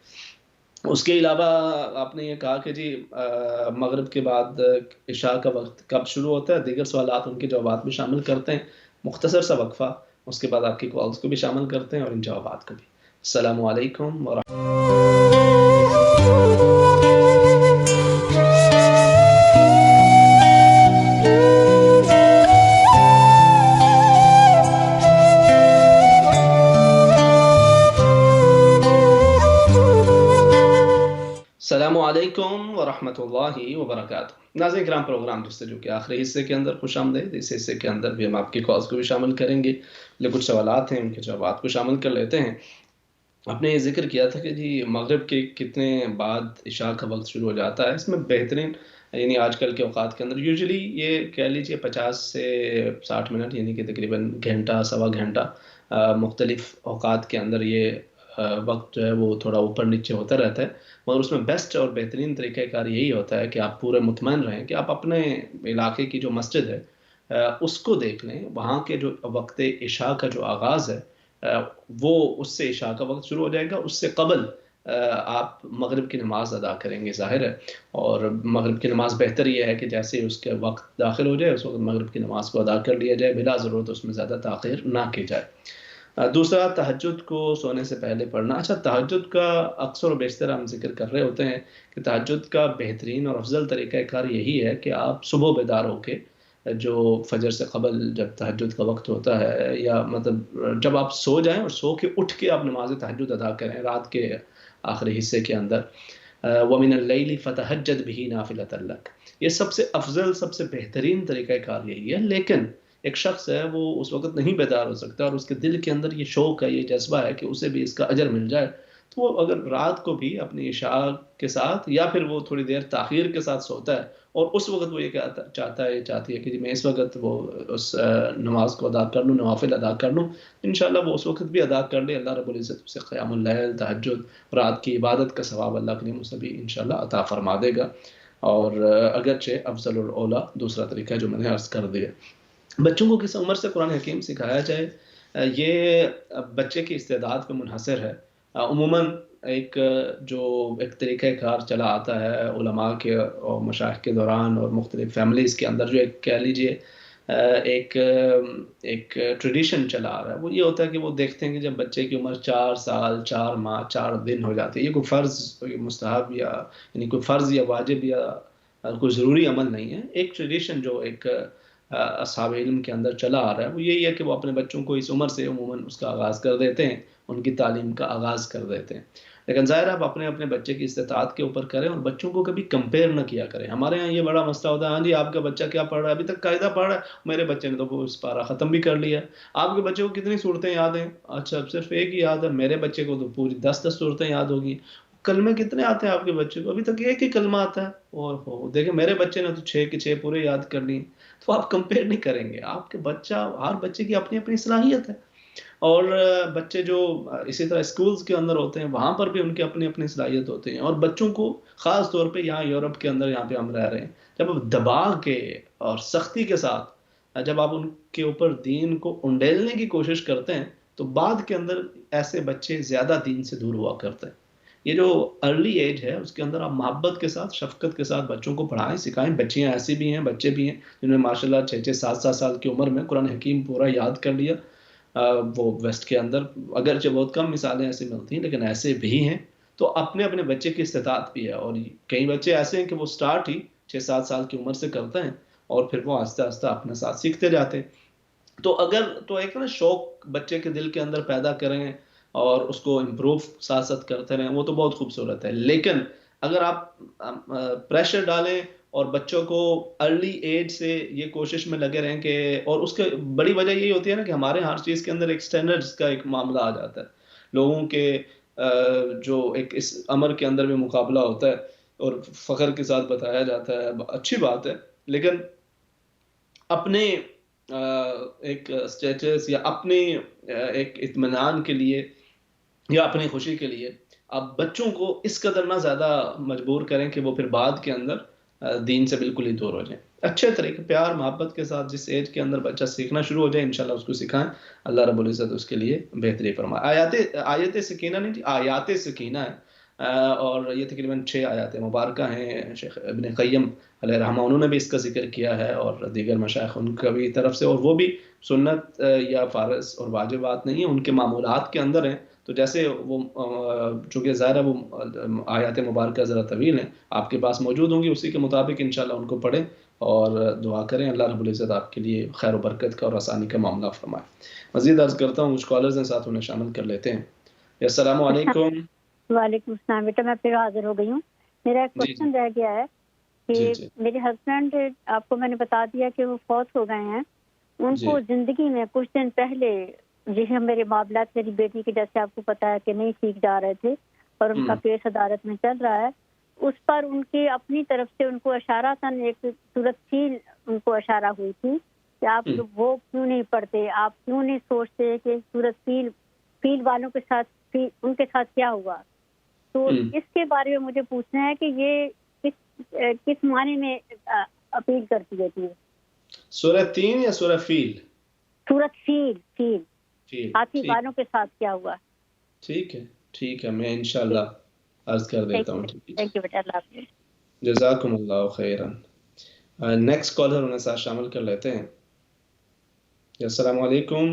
اس کے علاوہ آپ نے یہ کہا کہ جی مغرب کے بعد عشاء کا وقت کب شروع ہوتا ہے، دیگر سوالات ان کے جوابات بھی شامل کرتے ہیں. مختصر سا وقفہ، اس کے بعد آپ کی کالز کو بھی شامل کرتے ہیں اور ان جوابات کو بھی. السلام علیکم ورحمۃ السلام علیکم ورحمۃ اللہ وبرکاتہ. ناظرین کرام، پروگرام جستجو کے آخری حصے کے اندر خوش آمدید. اس حصے کے اندر بھی ہم آپ کی کالز کو بھی شامل کریں گے، جو کچھ سوالات ہیں ان کے جوابات کو شامل کر لیتے ہیں. آپ نے یہ ذکر کیا تھا کہ جی مغرب کے کتنے بعد عشاء کا وقت شروع ہو جاتا ہے. اس میں بہترین یعنی آج کل کے اوقات کے اندر یوزلی یہ کہہ لیجیے 50 سے 60 منٹ یعنی کہ تقریباً گھنٹہ سوا گھنٹہ مختلف اوقات کے اندر یہ وقت جو ہے وہ تھوڑا اوپر نیچے ہوتا رہتا ہے. مگر اس میں بیسٹ اور بہترین طریقہ کار یہی ہوتا ہے کہ آپ پورے مطمئن رہیں کہ آپ اپنے علاقے کی جو مسجد ہے اس کو دیکھ لیں. وہاں کے جو وقت عشاء کا جو آغاز ہے وہ اس سے عشاء کا وقت شروع ہو جائے گا. اس سے قبل آپ مغرب کی نماز ادا کریں گے ظاہر ہے. اور مغرب کی نماز بہتر یہ ہے کہ جیسے اس کے وقت داخل ہو جائے اس وقت مغرب کی نماز کو ادا کر لیا جائے، بلا ضرورت اس میں زیادہ تاخیر نہ کی جائے. دوسرا تہجد کو سونے سے پہلے پڑھنا. اچھا تہجد کا اکثر و بیشتر ہم ذکر کر رہے ہوتے ہیں کہ تہجد کا بہترین اور افضل طریقہ کار یہی ہے کہ آپ صبح بیدار ہو کے جو فجر سے قبل جب تہجد کا وقت ہوتا ہے یا مطلب جب آپ سو جائیں اور سو کے اٹھ کے آپ نماز تہجد ادا کریں رات کے آخری حصے کے اندر. وَمِنَ اللَّيْلِ فَتَهَجَّدْ بِهِ نَافِلَةً لَكَ. یہ سب سے افضل سب سے بہترین طریقہ کار یہی ہے. لیکن ایک شخص ہے وہ اس وقت نہیں بیدار ہو سکتا اور اس کے دل کے اندر یہ شوق ہے یہ جذبہ ہے کہ اسے بھی اس کا اجر مل جائے, تو وہ اگر رات کو بھی اپنی عشاء کے ساتھ یا پھر وہ تھوڑی دیر تاخیر کے ساتھ سوتا ہے اور اس وقت وہ یہ چاہتا ہے چاہتی ہے کہ میں اس وقت وہ اس نماز کو ادا کر لوں, نوافل ادا کر لوں, انشاءاللہ وہ اس وقت بھی ادا کر لے. اللہ رب العزت اسے قیام اللیل تہجد رات کی عبادت کا ثواب اللہ کریم اسے بھی انشاءاللہ عطا فرما دے گا. اور اگرچہ افضل الاولیٰ دوسرا طریقہ جو میں نے عرض کر دیا. بچوں کو کس عمر سے قرآن حکیم سکھایا جائے, یہ بچے کی استعداد پہ منحصر ہے. عموماً ایک طریقہ کار چلا آتا ہے علماء کے اور مشائخ کے دوران اور مختلف فیملیز کے اندر, جو ایک کہہ لیجئے ایک ٹریڈیشن چلا آ رہا ہے. وہ یہ ہوتا ہے کہ وہ دیکھتے ہیں کہ جب بچے کی عمر 4 سال 4 ماہ 4 دن ہو جاتی ہے, یہ کوئی فرض مستحب یا یعنی کوئی فرض یا واجب یا کوئی ضروری عمل نہیں ہے. ایک ٹریڈیشن جو ایک اصحاب علم کے اندر چلا آ رہا ہے وہ یہی ہے کہ وہ اپنے بچوں کو اس عمر سے عموماً اس کا آغاز کر دیتے ہیں, ان کی تعلیم کا آغاز کر دیتے ہیں. لیکن ظاہر آپ اپنے بچے کی استطاعت کے اوپر کریں اور بچوں کو کبھی کمپیئر نہ کیا کریں. ہمارے ہاں یہ بڑا مسئلہ ہوتا ہے, ہاں جی آپ کا بچہ کیا پڑھ رہا ہے, ابھی تک قاعدہ پڑھ رہا ہے, میرے بچے نے تو وہ اس پارہ ختم بھی کر لیا ہے. آپ کے بچے کو کتنی صورتیں یاد ہیں, اچھا صرف ایک ہی یاد ہے, میرے بچے کو تو پوری 10 صورتیں یاد ہوگی. کلمے کتنے آتے ہیں آپ کے بچے کو, ابھی تک ایک ہی کلمہ آتا ہے. اور دیکھیں میرے بچے نے تو 6 کے 6 پورے یاد کر لی. تو آپ کمپیئر نہیں کریں گے, آپ کے ہر بچے کی اپنی اپنی صلاحیت ہے. اور بچے جو اسی طرح اسکولز کے اندر ہوتے ہیں وہاں پر بھی ان کے اپنی اپنی صلاحیت ہوتے ہیں. اور بچوں کو خاص طور پہ یہاں یورپ کے اندر یہاں پہ ہم رہ رہے ہیں, جب آپ دبا کے اور سختی کے ساتھ جب آپ ان کے اوپر دین کو انڈیلنے کی کوشش کرتے ہیں تو بعد کے اندر ایسے بچے زیادہ دین سے دور ہوا کرتے ہیں. یہ جو ارلی ایج ہے اس کے اندر آپ محبت کے ساتھ شفقت کے ساتھ بچوں کو پڑھائیں سکھائیں. بچیاں ایسی بھی ہیں بچے بھی ہیں جنہوں نے ماشاءاللہ 6 7 سال کی عمر میں قرآن حکیم پورا یاد کر لیا. وہ ویسٹ کے اندر اگرچہ بہت کم مثالیں ایسی ملتی ہیں لیکن ایسے بھی ہیں. تو اپنے بچے کی استطاعت بھی ہے. اور کئی بچے ایسے ہیں کہ وہ سٹارٹ ہی 6 7 سال کی عمر سے کرتے ہیں اور پھر وہ آہستہ آہستہ اپنے ساتھ سیکھتے جاتے ہیں. تو ایک نا شوق بچے کے دل کے اندر پیدا کریں اور اس کو امپروو ساتھ ساتھ کرتے رہیں, وہ تو بہت خوبصورت ہے. لیکن اگر آپ پریشر ڈالیں اور بچوں کو ارلی ایج سے یہ کوشش میں لگے رہیں کہ, اور اس کے بڑی وجہ یہی ہوتی ہے نا کہ ہمارے ہر چیز کے اندر ایک سٹینڈرڈز کا ایک معاملہ آ جاتا ہے. لوگوں کے جو ایک اس امر کے اندر بھی مقابلہ ہوتا ہے اور فخر کے ساتھ بتایا جاتا ہے, اچھی بات ہے. لیکن اپنے ایک اسٹیٹس یا اپنے ایک اطمینان کے لیے یا اپنی خوشی کے لیے آپ بچوں کو اس قدر نہ زیادہ مجبور کریں کہ وہ پھر بعد کے اندر دین سے بالکل ہی دور ہو جائیں. اچھے طریقے پیار محبت کے ساتھ جس ایج کے اندر بچہ سیکھنا شروع ہو جائے انشاءاللہ اس کو سکھائیں. اللہ رب العزت اس کے لیے بہتری فرمائے. آیت سکینہ نہیں, آیات سکینہ ہے اور یہ تقریباً 6 آیات مبارکہ ہیں. شیخ ابن قیم علیہ رحمہ انہوں نے بھی اس کا ذکر کیا ہے اور دیگر مشائخ ان کا بھی طرف سے, اور وہ بھی سنت یا فرض اور واجبات نہیں ہیں, ان کے معمولات کے اندر ہیں. تو جیسے وہ چونکہ ظاہر ہے وہ آیات مبارکہ ذرا طویل ہیں, آپ کے پاس موجود ہوں گی, اسی کے مطابق انشاءاللہ ان کو پڑھیں اور دعا کریں. اللہ رب العزت آپ کے لیے خیر و برکت کا اور آسانی کا معاملہ فرمائے. مزید عرض کرتا ہوں کچھ کالرز ہیں ساتھ انہیں شامل کر لیتے ہیں. السلام علیکم. وعلیکم السلام. بیٹا میں پھر حاضر ہو گئی ہوں. میرا ایک کوشچن رہ گیا ہے کہ میرے ہسبینڈ, آپ کو میں نے بتا دیا کہ وہ فوت ہو گئے ہیں. ان کو زندگی میں کچھ دن پہلے جیسے میرے معاملات میری بیٹی کے جیسے آپ کو پتا ہے کہ نہیں سیکھ جا رہے تھے اور ان کا کیس عدالت میں چل رہا ہے, اس پر ان کی اپنی طرف سے ان کو اشاراتاً ایک صورت فیل ان کو اشارہ ہوئی تھی کہ آپ وہ کیوں نہیں پڑھتے, آپ کیوں نہیں سوچتے کہ صورت فیل والوں کے ساتھ ان کے ساتھ کیا ہوا. تو اس کے بارے میں مجھے پوچھنا ہے کہ یہ کس معنی میں اپیل کرتی ہے. سورہ 3 یا سورہ فیل؟ صورت فیل ہاتھی والوں کے ساتھ کیا ہوا. ٹھیک ہے میں انشاءاللہ عرض کر دیتا ہوں. تھینک یو بیٹا, اللہ حافظ. جزاکم اللہ خیرا. نیکسٹ کالر انہیں ساتھ شامل کر لیتے ہیں. السلام علیکم.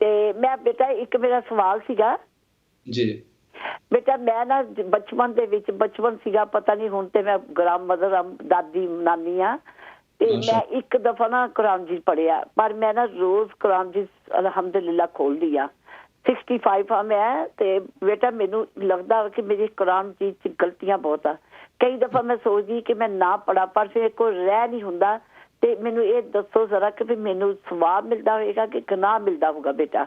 ਤੇ ਮੈਂ ਬੇਟਾ ਇੱਕ ਮੇਰਾ ਸਵਾਲ ਸੀਗਾ ਜੀ। ਬੇਟਾ ਮੈਂ ਨਾ ਬਚਪਨ ਸੀਗਾ, ਪਤਾ ਨਹੀਂ ਹੁਣ ਤੇ ਮੈਂ ਗ੍ਰਾਮ ਮਦਰ ਦਾਦੀ ਨਾਨੀ ਆ, ਤੇ ਮੈਂ ਇੱਕ ਦਫਾ ਨਾ ਕੁਰਾਨ ਜੀ ਪੜਿਆ, ਪਰ ਮੈਂ ਨਾ ਰੋਜ਼ ਕੁਰਾਨ ਜੀ ਅਲਹਮਦੁਲਿਲਾ ਖੋਲਦੀ ਆ। 65 ਆ ਮੈਂ, ਤੇ ਬੇਟਾ ਮੈਨੂੰ ਲੱਗਦਾ ਕਿ ਮੇਰੀ ਕੁਰਾਨ ਜੀ ਚ ਗਲਤੀਆਂ ਬਹੁਤ ਆ। ਕਈ ਦਫਾ ਮੈਂ ਸੋਚਦੀ ਕਿ ਮੈਂ ਨਾ ਪੜਾ, ਪਰ ਫਿਰ ਕੋਈ ਰਹਿ ਨਹੀਂ ਹੁੰਦਾ। ਤੇ ਮੈਨੂੰ ਇਹ ਦੱਸੋ ਜ਼ਰਾ ਕਿ ਮੈਨੂੰ ਸਵਾਬ ਮਿਲਦਾ ਹੋਏਗਾ ਕਿ ਗੁਨਾਹ ਮਿਲਦਾ ਹੋਗਾ ਬੇਟਾ?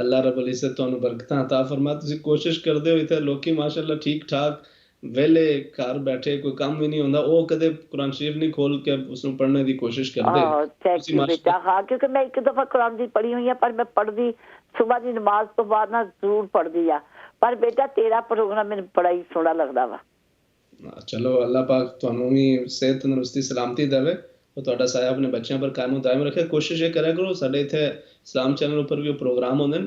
ਅੱਲਾਹ ਰੱਬੁਲ ਇੱਜ਼ਤ ਤੁਹਾਨੂੰ ਬਰਕਤਾਂ عطا ਫਰਮਾ। ਤੁਸੀਂ ਕੋਸ਼ਿਸ਼ ਕਰਦੇ ਹੋ, ਇੱਥੇ ਲੋਕੀ ਮਾਸ਼ਾਅੱਲਾ ਠੀਕ ਠਾਕ ਵੇਲੇ ਘਰ ਬੈਠੇ, ਕੋਈ ਕੰਮ ਵੀ ਨਹੀਂ ਹੁੰਦਾ, ਉਹ ਕਦੇ ਕੁਰਾਨ ਸ਼ਰੀਫ ਨਹੀਂ ਖੋਲ ਕੇ ਉਸ ਨੂੰ ਪੜ੍ਹਨੇ ਦੀ ਕੋਸ਼ਿਸ਼ ਕਰਦੇ। ਥੈਂਕ ਯੂ ਬੇਟਾ। ਹਾਂ, ਕਿਉਂਕਿ ਮੈਂ ਇੱਕ ਦਫਾ ਕੁਰਾਨ ਦੀ ਪੜ੍ਹੀ ਹੋਈ ਆ, ਪਰ ਮੈਂ ਪੜ੍ਹਦੀ ਸੁਬਾਹ ਦੀ ਨਮਾਜ਼ ਤੋਂ ਬਾਅਦ ਨਾ ਜ਼ਰੂਰ ਪੜ੍ਹਦੀ ਆ। ਪਰ ਬੇਟਾ ਤੇਰਾ ਪ੍ਰੋਗਰਾਮ ਮੈਨੂੰ ਬੜਾ ਹੀ ਸੋਹਣਾ ਲੱਗਦਾ ਵਾ। ਚਲੋ ਅੱਲਾਹ ਪਾਕ ਤੁਹਾਨੂੰ ਵੀ ਸਿਹਤ ਤੰਦਰੁਸਤੀ ਸਲਾਮਤੀ ਦੇਵੇ, ਉਹ ਤੁਹਾਡਾ ਸਾਇਆ ਆਪਣੇ ਬੱਚਿਆਂ ਪਰ ਕਾਇਮ ਦਾਇਮ ਰੱਖੇ। ਕੋਸ਼ਿਸ਼ ਇਹ ਕਰਿਆ ਕਰੋ, ਸਾਡੇ ਇੱਥੇ ਇਸਲਾਮ ਚੈਨਲ ਉੱਪਰ ਵੀ ਪ੍ਰੋਗਰਾਮ ਹੁੰਦੇ ਨੇ,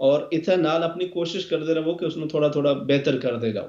ਔਰ ਇੱਥੇ ਨਾਲ ਆਪਣੀ ਕੋਸ਼ਿਸ਼ ਕਰਦੇ ਰਹੋ ਕਿ ਉਸ ਨੂੰ ਥੋੜਾ ਥੋੜਾ ਬਿਹਤਰ ਕਰਦੇ ਜਾਓ।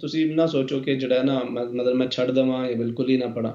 ਤੁਸੀਂ ਨਾ ਸੋਚੋ ਕਿ ਜਿਹੜਾ ਨਾ ਮਤਲਬ ਮੈਂ ਛੱਡ ਦਵਾਂ ਜਾਂ ਬਿਲਕੁਲ ਹੀ ਨਾ ਪੜਾਂ,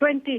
20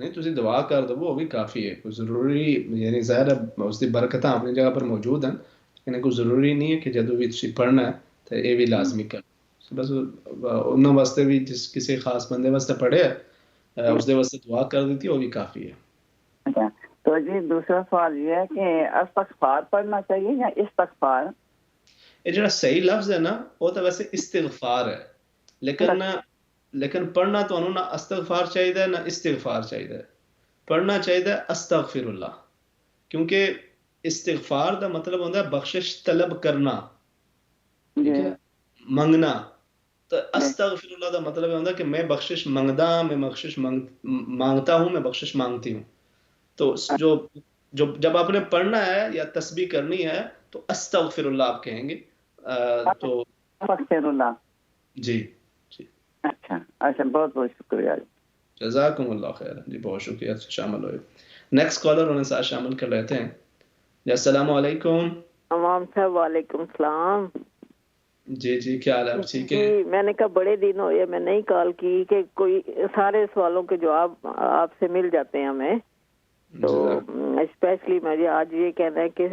نہیں تسی دعا کر دو وہ بھی کافی ہے، کوئی ضروری یعنی ظاہر ہے اس دی برکتاں اپنی جگہ پر موجود ہیں، لیکن کوئی ضروری نہیں ہے کہ جدوں بھی تسی پڑھنا ہے تو یہ بھی لازمی کر بس انہوں واسطے بھی جس کسی خاص بندے واسطے پڑھے اس دے واسطے دعا کر دیتی وہ بھی کافی ہے. اچھا تو جی دوسرا سوال یہ ہے کہ استغفار پڑھنا چاہیے یا استغفار؟ یہ جڑا صحیح لفظ ہے نا وہ تو ویسے استغفار ہے، لیکن پڑھنا تو نہ استغفار چاہیے نہ استغفار چاہیے، پڑھنا چاہیے استغفر اللہ، کیونکہ استغفار دا مطلب ہوتا ہے بخشش طلب کرنا، ٹھیک ہے، منگنا. تو استغفر اللہ دا مطلب ہوتا ہے کہ میں بخشش منگدا ہوں، میں بخشش مانگتا ہوں، میں بخشش مانگتی ہوں. تو جب آپ نے پڑھنا ہے یا تسبیح کرنی ہے تو استغفر اللہ آپ کہیں گے. تو استغفر اللہ جی اچھا بہت بہت شکریہ، جزاکم اللہ خیر. جی بہت شکریہ شامل ہوئے. نیکسٹ کالر انہیں ساتھ شامل کر لیتے ہیں. جی السلام علیکم. امام صاحب وعلیکم السلام. جی کیا حال ہے آپ ٹھیک ہیں؟ جی میں نے کہا بڑے دن ہوئے میں نہیں کال کی کہ کوئی سارے سوالوں کے جواب آپ سے مل جاتے ہیں ہمیں، تو اسپیشلی مجھے آج یہ کہنا ہے کہ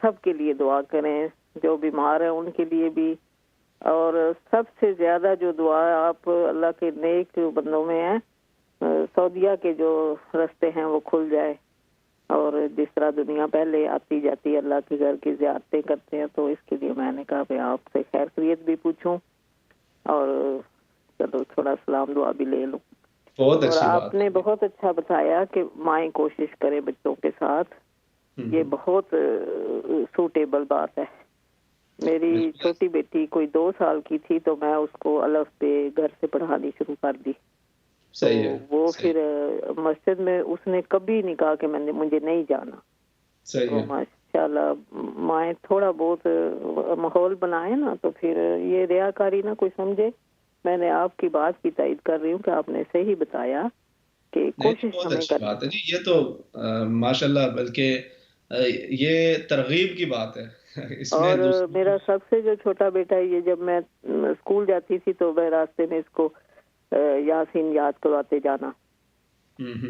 سب کے لیے دعا کریں، جو بیمار ہیں ان کے لیے بھی، اور سب سے زیادہ جو دعا آپ اللہ کے نیک بندوں میں ہیں، سعودیہ کے جو رستے ہیں وہ کھل جائے، اور جس طرح دنیا پہلے آتی جاتی اللہ کے گھر کی زیارتیں کرتے ہیں، تو اس کے لیے میں نے کہا کہ آپ سے خیر خیریت بھی پوچھوں اور چلو تھوڑا سلام دعا بھی لے لوں. بہت اچھی اور بات. آپ نے بہت اچھا بتایا کہ مائیں کوشش کریں بچوں کے ساتھ، یہ بہت سوٹیبل بات ہے. میری چھوٹی بیٹی کوئی 2 سال کی تھی تو میں اس کو الف بے گھر سے پڑھانی شروع کر دی. تو وہ پھر مسجد میں اس نے کبھی نہیں کہا کہ مجھے نہیں جانا. تو ماشاءاللہ مائیں تھوڑا بہت ماحول بنائے نا تو پھر یہ ریاکاری نہ کوئی سمجھے. میں نے آپ کی بات کی تائید کر رہی ہوں کہ آپ نے صحیح بتایا کہ کوشش ہمیں کرنا ہے. یہ تو ماشاءاللہ بلکہ یہ ترغیب کی بات ہے. اور میرا سب سے جو چھوٹا بیٹا ہے، یہ جب میں اسکول جاتی تھی تو میں راستے میں اس کو یاسین یاد کرواتے جانا،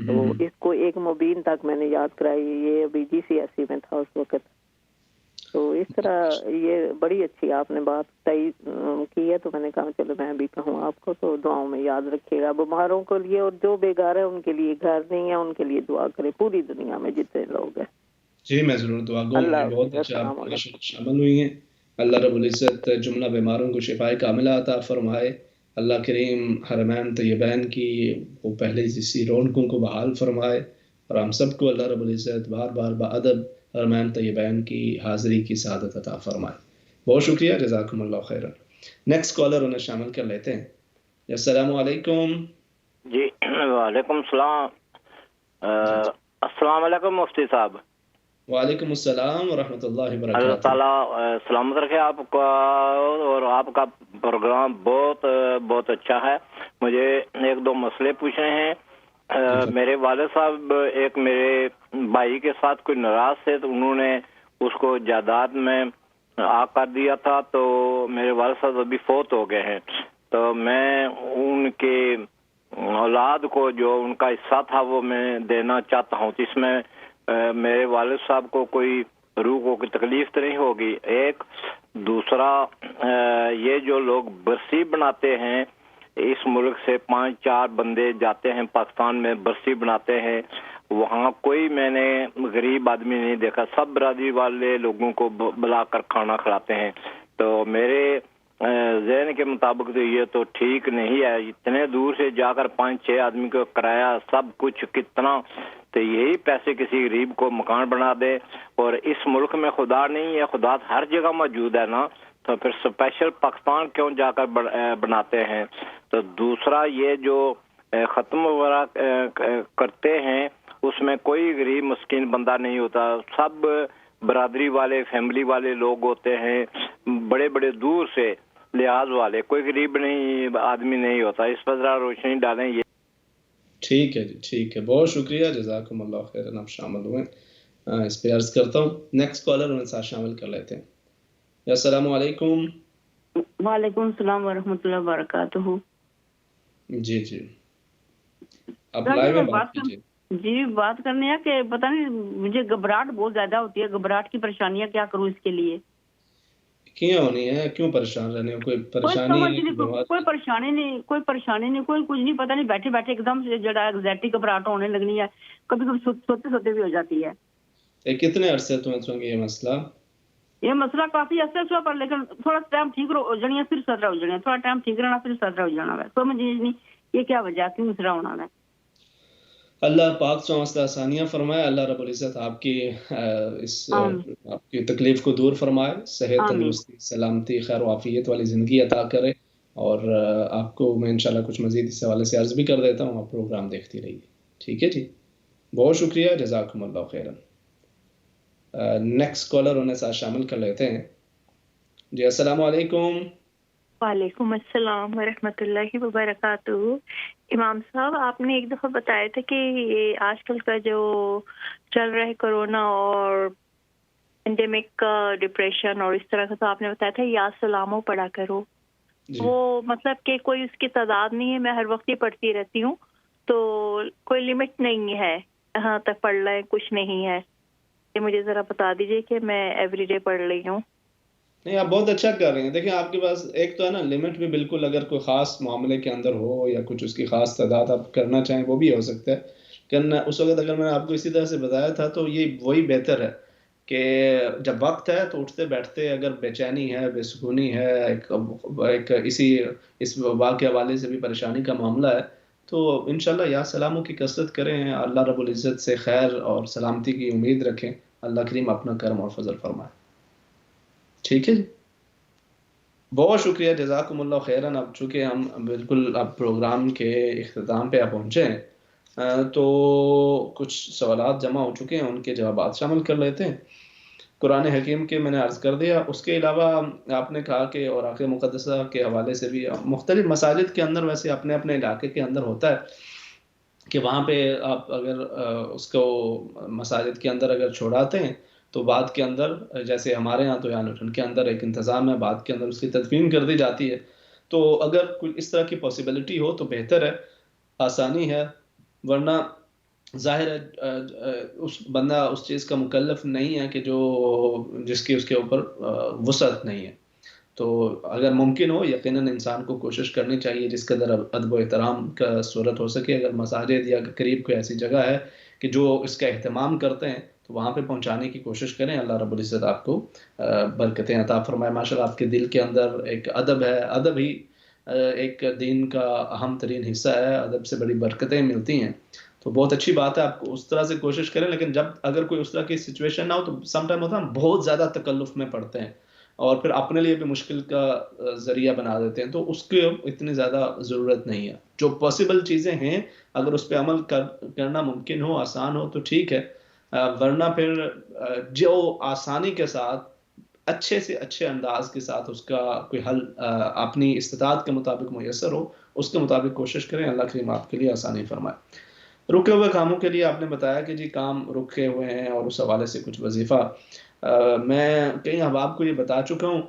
تو اس کو 1 مبین تک میں نے یاد کرائی. یہ ابھی GCSE میں تھا اس وقت. تو اس طرح یہ بڑی اچھی آپ نے بات کی ہے، تو میں نے کہا چلو میں بھی کہوں آپ کو، تو دعاؤں میں یاد رکھیے گا بیماروں کے لیے، اور جو بے گھر ہے ان کے لیے، گھر نہیں ہے ان کے لیے دعا کریں، پوری دنیا میں جتنے لوگ ہیں. جی میں ضرور دعا گو. بہت اچھا آپ شامل ہوئی ہیں. اللہ رب العزت جملہ بیماروں کو شفائے کاملہ عطا فرمائے. اللہ کریم حرمین طیبین کی وہ پہلے جیسی رونقوں کو بحال فرمائے، اور ہم سب کو اللہ رب العزت بار بار بادب حرمین طیبین کی حاضری کی سعادت عطا فرمائے. بہت شکریہ، جزاکم اللہ خیرا. نیکسٹ کالر انہیں شامل کر لیتے ہیں. السلام علیکم. جی وعلیکم السلام. السلام علیکم مفتی صاحب. وعلیکم السلام ورحمۃ اللہ وبرکاتہ. اللہ تعالیٰ سلامت رکھے آپ کا، اور آپ کا پروگرام بہت بہت اچھا ہے. مجھے 1-2 مسئلے پوچھنے ہیں. میرے والد صاحب ایک میرے بھائی کے ساتھ کوئی ناراض تھے، تو انہوں نے اس کو جائیداد میں آ کر دیا تھا. تو میرے والد صاحب ابھی فوت ہو گئے ہیں، تو میں ان کے اولاد کو جو ان کا حصہ تھا وہ میں دینا چاہتا ہوں. اس میں میرے والد صاحب کو کوئی روح کو کوئی تکلیف تو نہیں ہوگی؟ ایک دوسرا، یہ جو لوگ برسی بناتے ہیں، اس ملک سے 5-4 بندے جاتے ہیں پاکستان میں، برسی بناتے ہیں، وہاں کوئی میں نے غریب آدمی نہیں دیکھا، سب برادری والے لوگوں کو بلا کر کھانا کھلاتے ہیں. تو میرے ذہن کے مطابق تو یہ تو ٹھیک نہیں ہے. اتنے دور سے جا کر 5-6 آدمی کو کرایہ سب کچھ کتنا، تو یہی پیسے کسی غریب کو مکان بنا دے. اور اس ملک میں خدا نہیں ہے، خدا ہر جگہ موجود ہے نا، تو پھر اسپیشل پاکستان کیوں جا کر بناتے ہیں؟ تو دوسرا، یہ جو ختم وغیرہ کرتے ہیں اس میں کوئی غریب مسکین بندہ نہیں ہوتا، سب برادری والے فیملی والے لوگ ہوتے ہیں، بڑے بڑے دور سے لحاظ والے، کوئی غریب نہیں آدمی نہیں ہوتا. اس پر ذرا روشنی ڈالیں. یہ ٹھیک ہے جی، ٹھیک ہے، بہت شکریہ، جزاکم اللہ خیرن. آپ شامل ہوئے، اس پہ عرض کرتا ہوں. نیکسٹ کالر انہیں ساتھ شامل کر لیتے ہیں. السلام علیکم. وعلیکم السلام ورحمۃ اللہ وبرکاتہ. جی آپ لائیو میں بات کیجیے. جی بات کرنے ہے کہ پتہ نہیں مجھے گھبراہٹ بہت زیادہ ہوتی ہے, گھبراہٹ کی پریشانیاں کیا کروں اس کے لیے؟ کیوں ہونی ہے, کیوں پریشان رہنے ہو, کوئی کوئی پریشانی سمجھ ہے, نہیں, کوئی پریشانی نہیں, کوئی پریشانی نہیں, کوئی کچھ نہیں, پتہ نہیں بیٹھے بیٹھے ایک دم سے جڑا ایگزیکٹلی گھبراہٹ ہونے لگنی ہے, کبھی کبھی سوتے سوتے بھی ہو جاتی ہے. کتنے عرصے تمہیں یہ مسئلہ؟ یہ مسئلہ کافی عرصے سے پر لیکن تھوڑا ٹائم ٹھیک ہو جانی ہے, پھر سدرا ہو جانی ہے, تھوڑا ٹائم ٹھیک رہنا پھر سدرا ہو جانا ہے. سمجھ نہیں یہ کیا وجہ کیوں مسئلہ ہونا ہے. اللہ پاک سے مسئلہ آسانیاں فرمائے, اللہ رب العزت آپ کی آپ کی تکلیف کو دور فرمائے, صحت تندرستی سلامتی خیر و عافیت والی زندگی عطا کرے. اور آپ کو میں انشاءاللہ کچھ مزید اس حوالے سے عرض بھی کر دیتا ہوں, آپ پروگرام دیکھتی رہیے. ٹھیک ہے جی, بہت شکریہ, جزاکم اللہ خیرا. نیکسٹ کالر انہیں ساتھ شامل کر لیتے ہیں. جی السلام علیکم. وعلیکم السلام ورحمۃ اللہ وبرکاتہ. امام صاحب, آپ نے ایک دفعہ بتایا تھا کہ یہ آج کل کا جو چل رہا ہے کرونا اور پینڈیمک کا ڈپریشن اور اس طرح کا, تو آپ نے بتایا تھا یا سلامو پڑھا کرو. وہ مطلب کہ کوئی اس کی تعداد نہیں ہے, میں ہر وقت ہی پڑھتی رہتی ہوں, تو کوئی لمٹ نہیں ہے یہاں تک پڑھ لیں, کچھ نہیں ہے. یہ مجھے ذرا بتا دیجیے کہ میں ایوری ڈے پڑھ رہی ہوں. نہیں, آپ بہت اچھا کر رہے ہیں. دیکھیں آپ کے پاس ایک تو ہے نا لمٹ بھی, بالکل اگر کوئی خاص معاملے کے اندر ہو یا کچھ اس کی خاص تعداد آپ کرنا چاہیں وہ بھی ہو سکتا ہے کرنا. اس وقت اگر میں نے آپ کو اسی طرح سے بتایا تھا تو یہ وہی بہتر ہے کہ جب وقت ہے تو اٹھتے بیٹھتے, اگر بے چینی ہے, بے سکونی ہے, ایک اس وبا کے حوالے سے بھی پریشانی کا معاملہ ہے, تو انشاءاللہ یا سلاموں کی کثرت کریں, اللہ رب العزت سے خیر اور سلامتی کی امید رکھیں, اللہ کریم اپنا کرم اور فضل فرمائے. ٹھیک ہے جی, بہت شکریہ, جزاکم اللہ خیراً. اب چونکہ ہم بالکل اب پروگرام کے اختتام پہ پہنچے ہیں, تو کچھ سوالات جمع ہو چکے ہیں, ان کے جوابات شامل کر لیتے ہیں. قرآن حکیم کے میں نے عرض کر دیا, اس کے علاوہ آپ نے کہا کہ اوراق مقدسہ کے حوالے سے بھی مختلف مساجد کے اندر, ویسے اپنے اپنے علاقے کے اندر ہوتا ہے کہ وہاں پہ آپ اگر اس کو مساجد کے اندر اگر چھوڑاتے ہیں تو بعد کے اندر, جیسے ہمارے ہاں تو یعنی ان کے اندر ایک انتظام ہے, بعد کے اندر اس کی تدفین کر دی جاتی ہے. تو اگر کوئی اس طرح کی پاسبلٹی ہو تو بہتر ہے, آسانی ہے, ورنہ ظاہر ہے اس بندہ اس چیز کا مکلف نہیں ہے کہ جو جس کی اس کے اوپر وسعت نہیں ہے. تو اگر ممکن ہو یقیناً انسان کو کوشش کرنی چاہیے جس قدر ادب و احترام کا صورت ہو سکے. اگر مساجد یا قریب کوئی ایسی جگہ ہے کہ جو اس کا اہتمام کرتے ہیں تو وہاں پہ پہنچانے کی کوشش کریں. اللہ رب العزت آپ کو برکتیں عطا فرمائے. ماشاءاللہ آپ کے دل کے اندر ایک ادب ہے, ادب ہی ایک دین کا اہم ترین حصہ ہے, ادب سے بڑی برکتیں ملتی ہیں. تو بہت اچھی بات ہے, آپ کو اس طرح سے کوشش کریں. لیکن جب اگر کوئی اس طرح کی سچویشن نہ ہو تو سم ٹائم ہوتا ہے ہم بہت زیادہ تکلف میں پڑتے ہیں اور پھر اپنے لیے بھی مشکل کا ذریعہ بنا دیتے ہیں, تو اس کے اتنی زیادہ ضرورت نہیں ہے. جو پاسبل چیزیں ہیں اگر اس پہ عمل کرنا ممکن ہو, آسان ہو تو ٹھیک ہے, ورنہ پھر جو آسانی کے ساتھ اچھے سے اچھے انداز کے ساتھ اس کا کوئی حل اپنی استطاعت کے مطابق میسر ہو, اس کے مطابق کوشش کریں. اللہ کریم آپ کے لیے آسانی فرمائے. رکے ہوئے کاموں کے لیے آپ نے بتایا کہ جی کام رکے ہوئے ہیں اور اس حوالے سے کچھ وظیفہ میں کئی احباب کو یہ بتا چکا ہوں,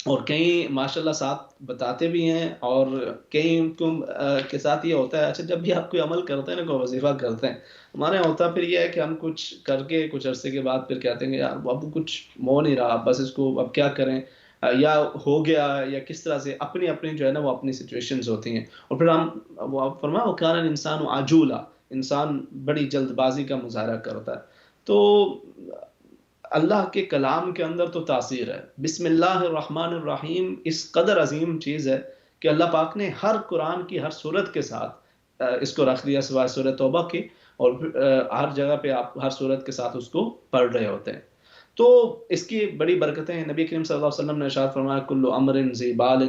اور کئی ماشاءاللہ ساتھ بتاتے بھی ہیں, اور کئی کے ساتھ یہ ہوتا ہے اچھا جب بھی آپ کوئی عمل کرتے ہیں نا, کوئی وظیفہ کرتے ہیں, ہمارے یہاں ہوتا پھر یہ ہے کہ ہم کچھ کر کے کچھ عرصے کے بعد پھر کہتے ہیں کہ یار اب کچھ ہو نہیں رہا, بس اس کو اب کیا کریں, یا ہو گیا یا کس طرح سے, اپنی اپنی جو ہے نا وہ اپنی سچویشنز ہوتی ہیں. اور پھر ہم وہ فرمایا وَكَانَ الْإِنسَانُ عَجُولًا, انسان بڑی جلد بازی کا مظاہرہ کرتا ہے. تو اللہ کے کلام کے اندر تو تاثیر ہے. بسم اللہ الرحمن الرحیم اس قدر عظیم چیز ہے کہ اللہ پاک نے ہر قرآن کی ہر سورت کے ساتھ اس کو رکھ دیا سوائے سورۃ توبہ کی, اور ہر جگہ پہ آپ ہر سورت کے ساتھ اس کو پڑھ رہے ہوتے ہیں. تو اس کی بڑی برکتیں ہیں. نبی کریم صلی اللہ علیہ وسلم نے ارشاد فرمایا کل امر ذی بال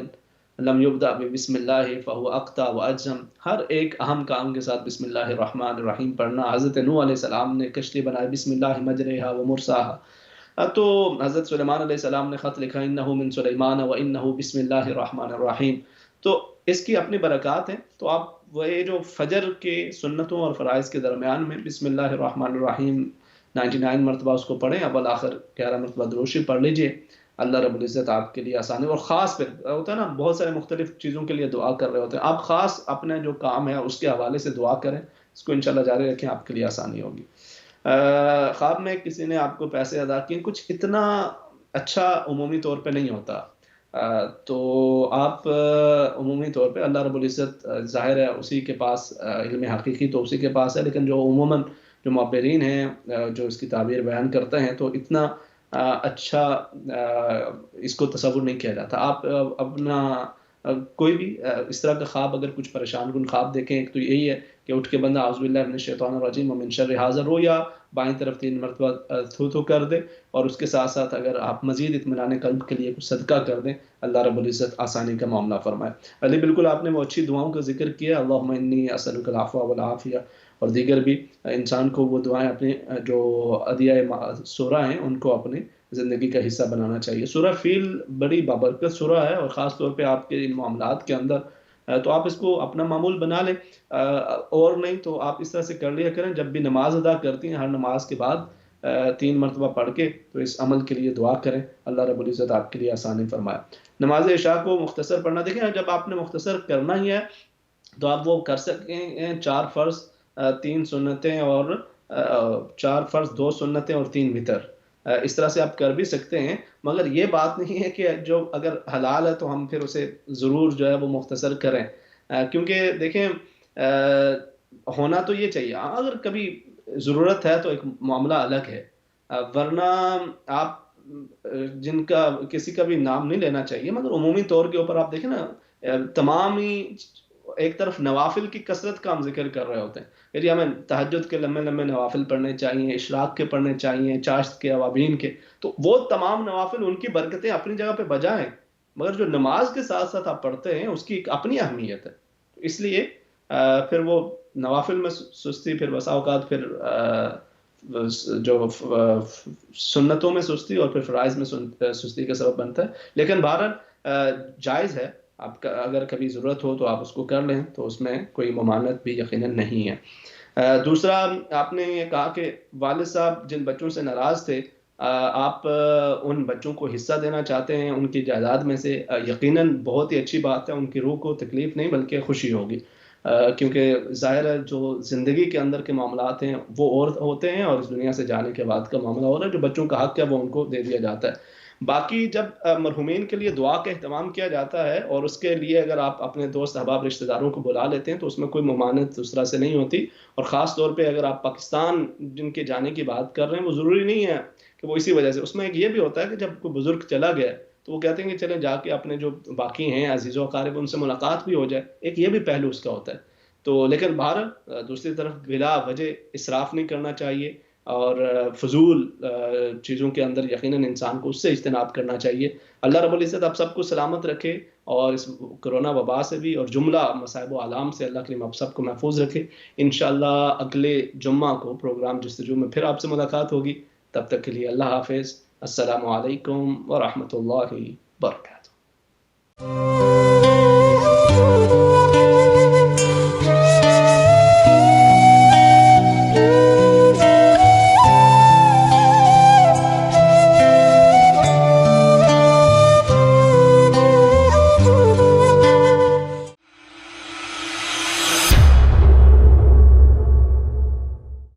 لم یبدأ بسم اللہ فهو اقطع واجزم, ہر ایک اہم کام کے ساتھ بسم اللہ الرحمن الرحیم پڑھنا. حضرت نوح علیہ السلام نے کشتی بنائی بسم اللہ مجریہا ومرساہا, تو حضرت سلیمان علیہ السلام نے خط لکھا انہ من سلیمان وانہ بسم اللہ الرحمن الرحیم. تو اس کی اپنی برکات ہیں. تو آپ وہ جو فجر کے سنتوں اور فرائض کے درمیان میں بسم اللہ الرحمن الرحیم 99 مرتبہ اس کو پڑھیں, اول آخر 11 مرتبہ درود شریف پڑھ لیجئے. اللہ رب العزت آپ کے لیے آسانی, اور خاص پھر ہوتا ہے نا بہت سارے مختلف چیزوں کے لیے دعا کر رہے ہوتے ہیں, آپ خاص اپنے جو کام ہے اس کے حوالے سے دعا کریں اس کو انشاءاللہ جاری رکھیں، آپ کے لیے آسانی ہوگی۔ خواب میں کسی نے آپ کو پیسے ادا کیے، کچھ اتنا اچھا عمومی طور پہ نہیں ہوتا، تو آپ عمومی طور پہ اللہ رب العزت ظاہر ہے اسی کے پاس علم حقیقی تو اسی کے پاس ہے، لیکن جو عموماً جو معبرین ہیں جو اس کی تعبیر بیان کرتے ہیں تو اتنا اچھا اس کو تصور نہیں کیا جاتا۔ آپ اپنا کوئی بھی اس طرح کا خواب اگر کچھ پریشان کن خواب دیکھیں، ایک تو یہی ہے کہ اٹھ کے بندہ اعوذ باللہ من الشیطان الرجیم ومن شر حاذا رو یا بائیں طرف 3 مرتبہ تھو کر دے، اور اس کے ساتھ ساتھ اگر آپ مزید اطمینان قلب کے لیے کچھ صدقہ کر دیں، اللہ رب العزت آسانی کا معاملہ فرمائے۔ علی بالکل آپ نے وہ اچھی دعاؤں کا ذکر کیا، اللہم انی اسألک العفو والعافیہ، اور دیگر بھی انسان کو وہ دعائیں اپنے جو ادعیہ سورہ ہیں ان کو اپنے زندگی کا حصہ بنانا چاہیے۔ سورہ فیل بڑی بابرکت سورہ ہے، اور خاص طور پہ آپ کے ان معاملات کے اندر تو آپ اس کو اپنا معمول بنا لیں، اور نہیں تو آپ اس طرح سے کر لیا کریں، جب بھی نماز ادا کرتی ہیں ہر نماز کے بعد 3 مرتبہ پڑھ کے تو اس عمل کے لیے دعا کریں، اللہ رب العزت آپ کے لیے آسانی فرمائے۔ نماز عشاء کو مختصر پڑھنا، دیکھیں جب آپ نے مختصر کرنا ہی ہے تو آپ وہ کر سکیں 4 فرض 3 سنتیں، اور 4 فرض 2 سنتیں اور 3 وتر، اس طرح سے آپ کر بھی سکتے ہیں، مگر یہ بات نہیں ہے کہ جو اگر حلال ہے تو ہم پھر اسے ضرور جو ہے وہ مختصر کریں، کیونکہ دیکھیں ہونا تو یہ چاہیے، اگر کبھی ضرورت ہے تو ایک معاملہ الگ ہے، ورنہ آپ جن کا کسی کا بھی نام نہیں لینا چاہیے، مگر عمومی طور کے اوپر آپ دیکھیں نا تمام ہی ایک طرف نوافل کی کثرت کا ہم ذکر کر رہے ہوتے ہیں کہ جی ہمیں تہجد کے لمبے لمبے نوافل پڑھنے چاہیے، اشراق کے پڑھنے چاہیے، چاشت کے، اوابین کے، تو وہ تمام نوافل ان کی برکتیں اپنی جگہ پہ بجا ہیں، مگر جو نماز کے ساتھ ساتھ آپ پڑھتے ہیں اس کی ایک اپنی اہمیت ہے، اس لیے پھر وہ نوافل میں سستی، پھر بسا اوقات پھر جو سنتوں میں سستی، اور پھر فرائض میں سستی کا سبب بنتا ہے، لیکن بہرحال جائز ہے، آپ کا اگر کبھی ضرورت ہو تو آپ اس کو کر لیں، تو اس میں کوئی ممانعت بھی یقیناً نہیں ہے۔ دوسرا آپ نے یہ کہا کہ والد صاحب جن بچوں سے ناراض تھے، آپ ان بچوں کو حصہ دینا چاہتے ہیں ان کی جائیداد میں سے، یقیناً بہت ہی اچھی بات ہے، ان کی روح کو تکلیف نہیں بلکہ خوشی ہوگی، کیونکہ ظاہر ہے جو زندگی کے اندر کے معاملات ہیں وہ اور ہوتے ہیں، اور اس دنیا سے جانے کے بعد کا معاملہ ہو رہا ہے، جو بچوں کا حق ہے وہ ان کو دے دیا جاتا ہے۔ باقی جب مرحومین کے لیے دعا کا اہتمام کیا جاتا ہے، اور اس کے لیے اگر آپ اپنے دوست احباب رشتہ داروں کو بلا لیتے ہیں تو اس میں کوئی ممانعت اس طرح سے نہیں ہوتی، اور خاص طور پہ اگر آپ پاکستان جن کے جانے کی بات کر رہے ہیں وہ ضروری نہیں ہے کہ وہ اسی وجہ سے، اس میں ایک یہ بھی ہوتا ہے کہ جب کوئی بزرگ چلا گیا تو وہ کہتے ہیں کہ چلیں جا کے اپنے جو باقی ہیں عزیز و اقارب ان سے ملاقات بھی ہو جائے، ایک یہ بھی پہلو اس کا ہوتا ہے، تو لیکن بہرحال دوسری طرف بلا وجہ اسراف نہیں کرنا چاہیے، اور فضول چیزوں کے اندر یقیناً انسان کو اس سے اجتناب کرنا چاہیے۔ اللہ رب العزت آپ سب کو سلامت رکھے، اور اس کرونا وبا سے بھی اور جملہ مصائب و آلام سے اللہ کریم آپ سب کو محفوظ رکھے۔ انشاءاللہ اگلے جمعہ کو پروگرام جستجو میں پھر آپ سے ملاقات ہوگی، تب تک کے لیے اللہ حافظ، السلام علیکم ورحمۃ اللہ وبرکاتہ۔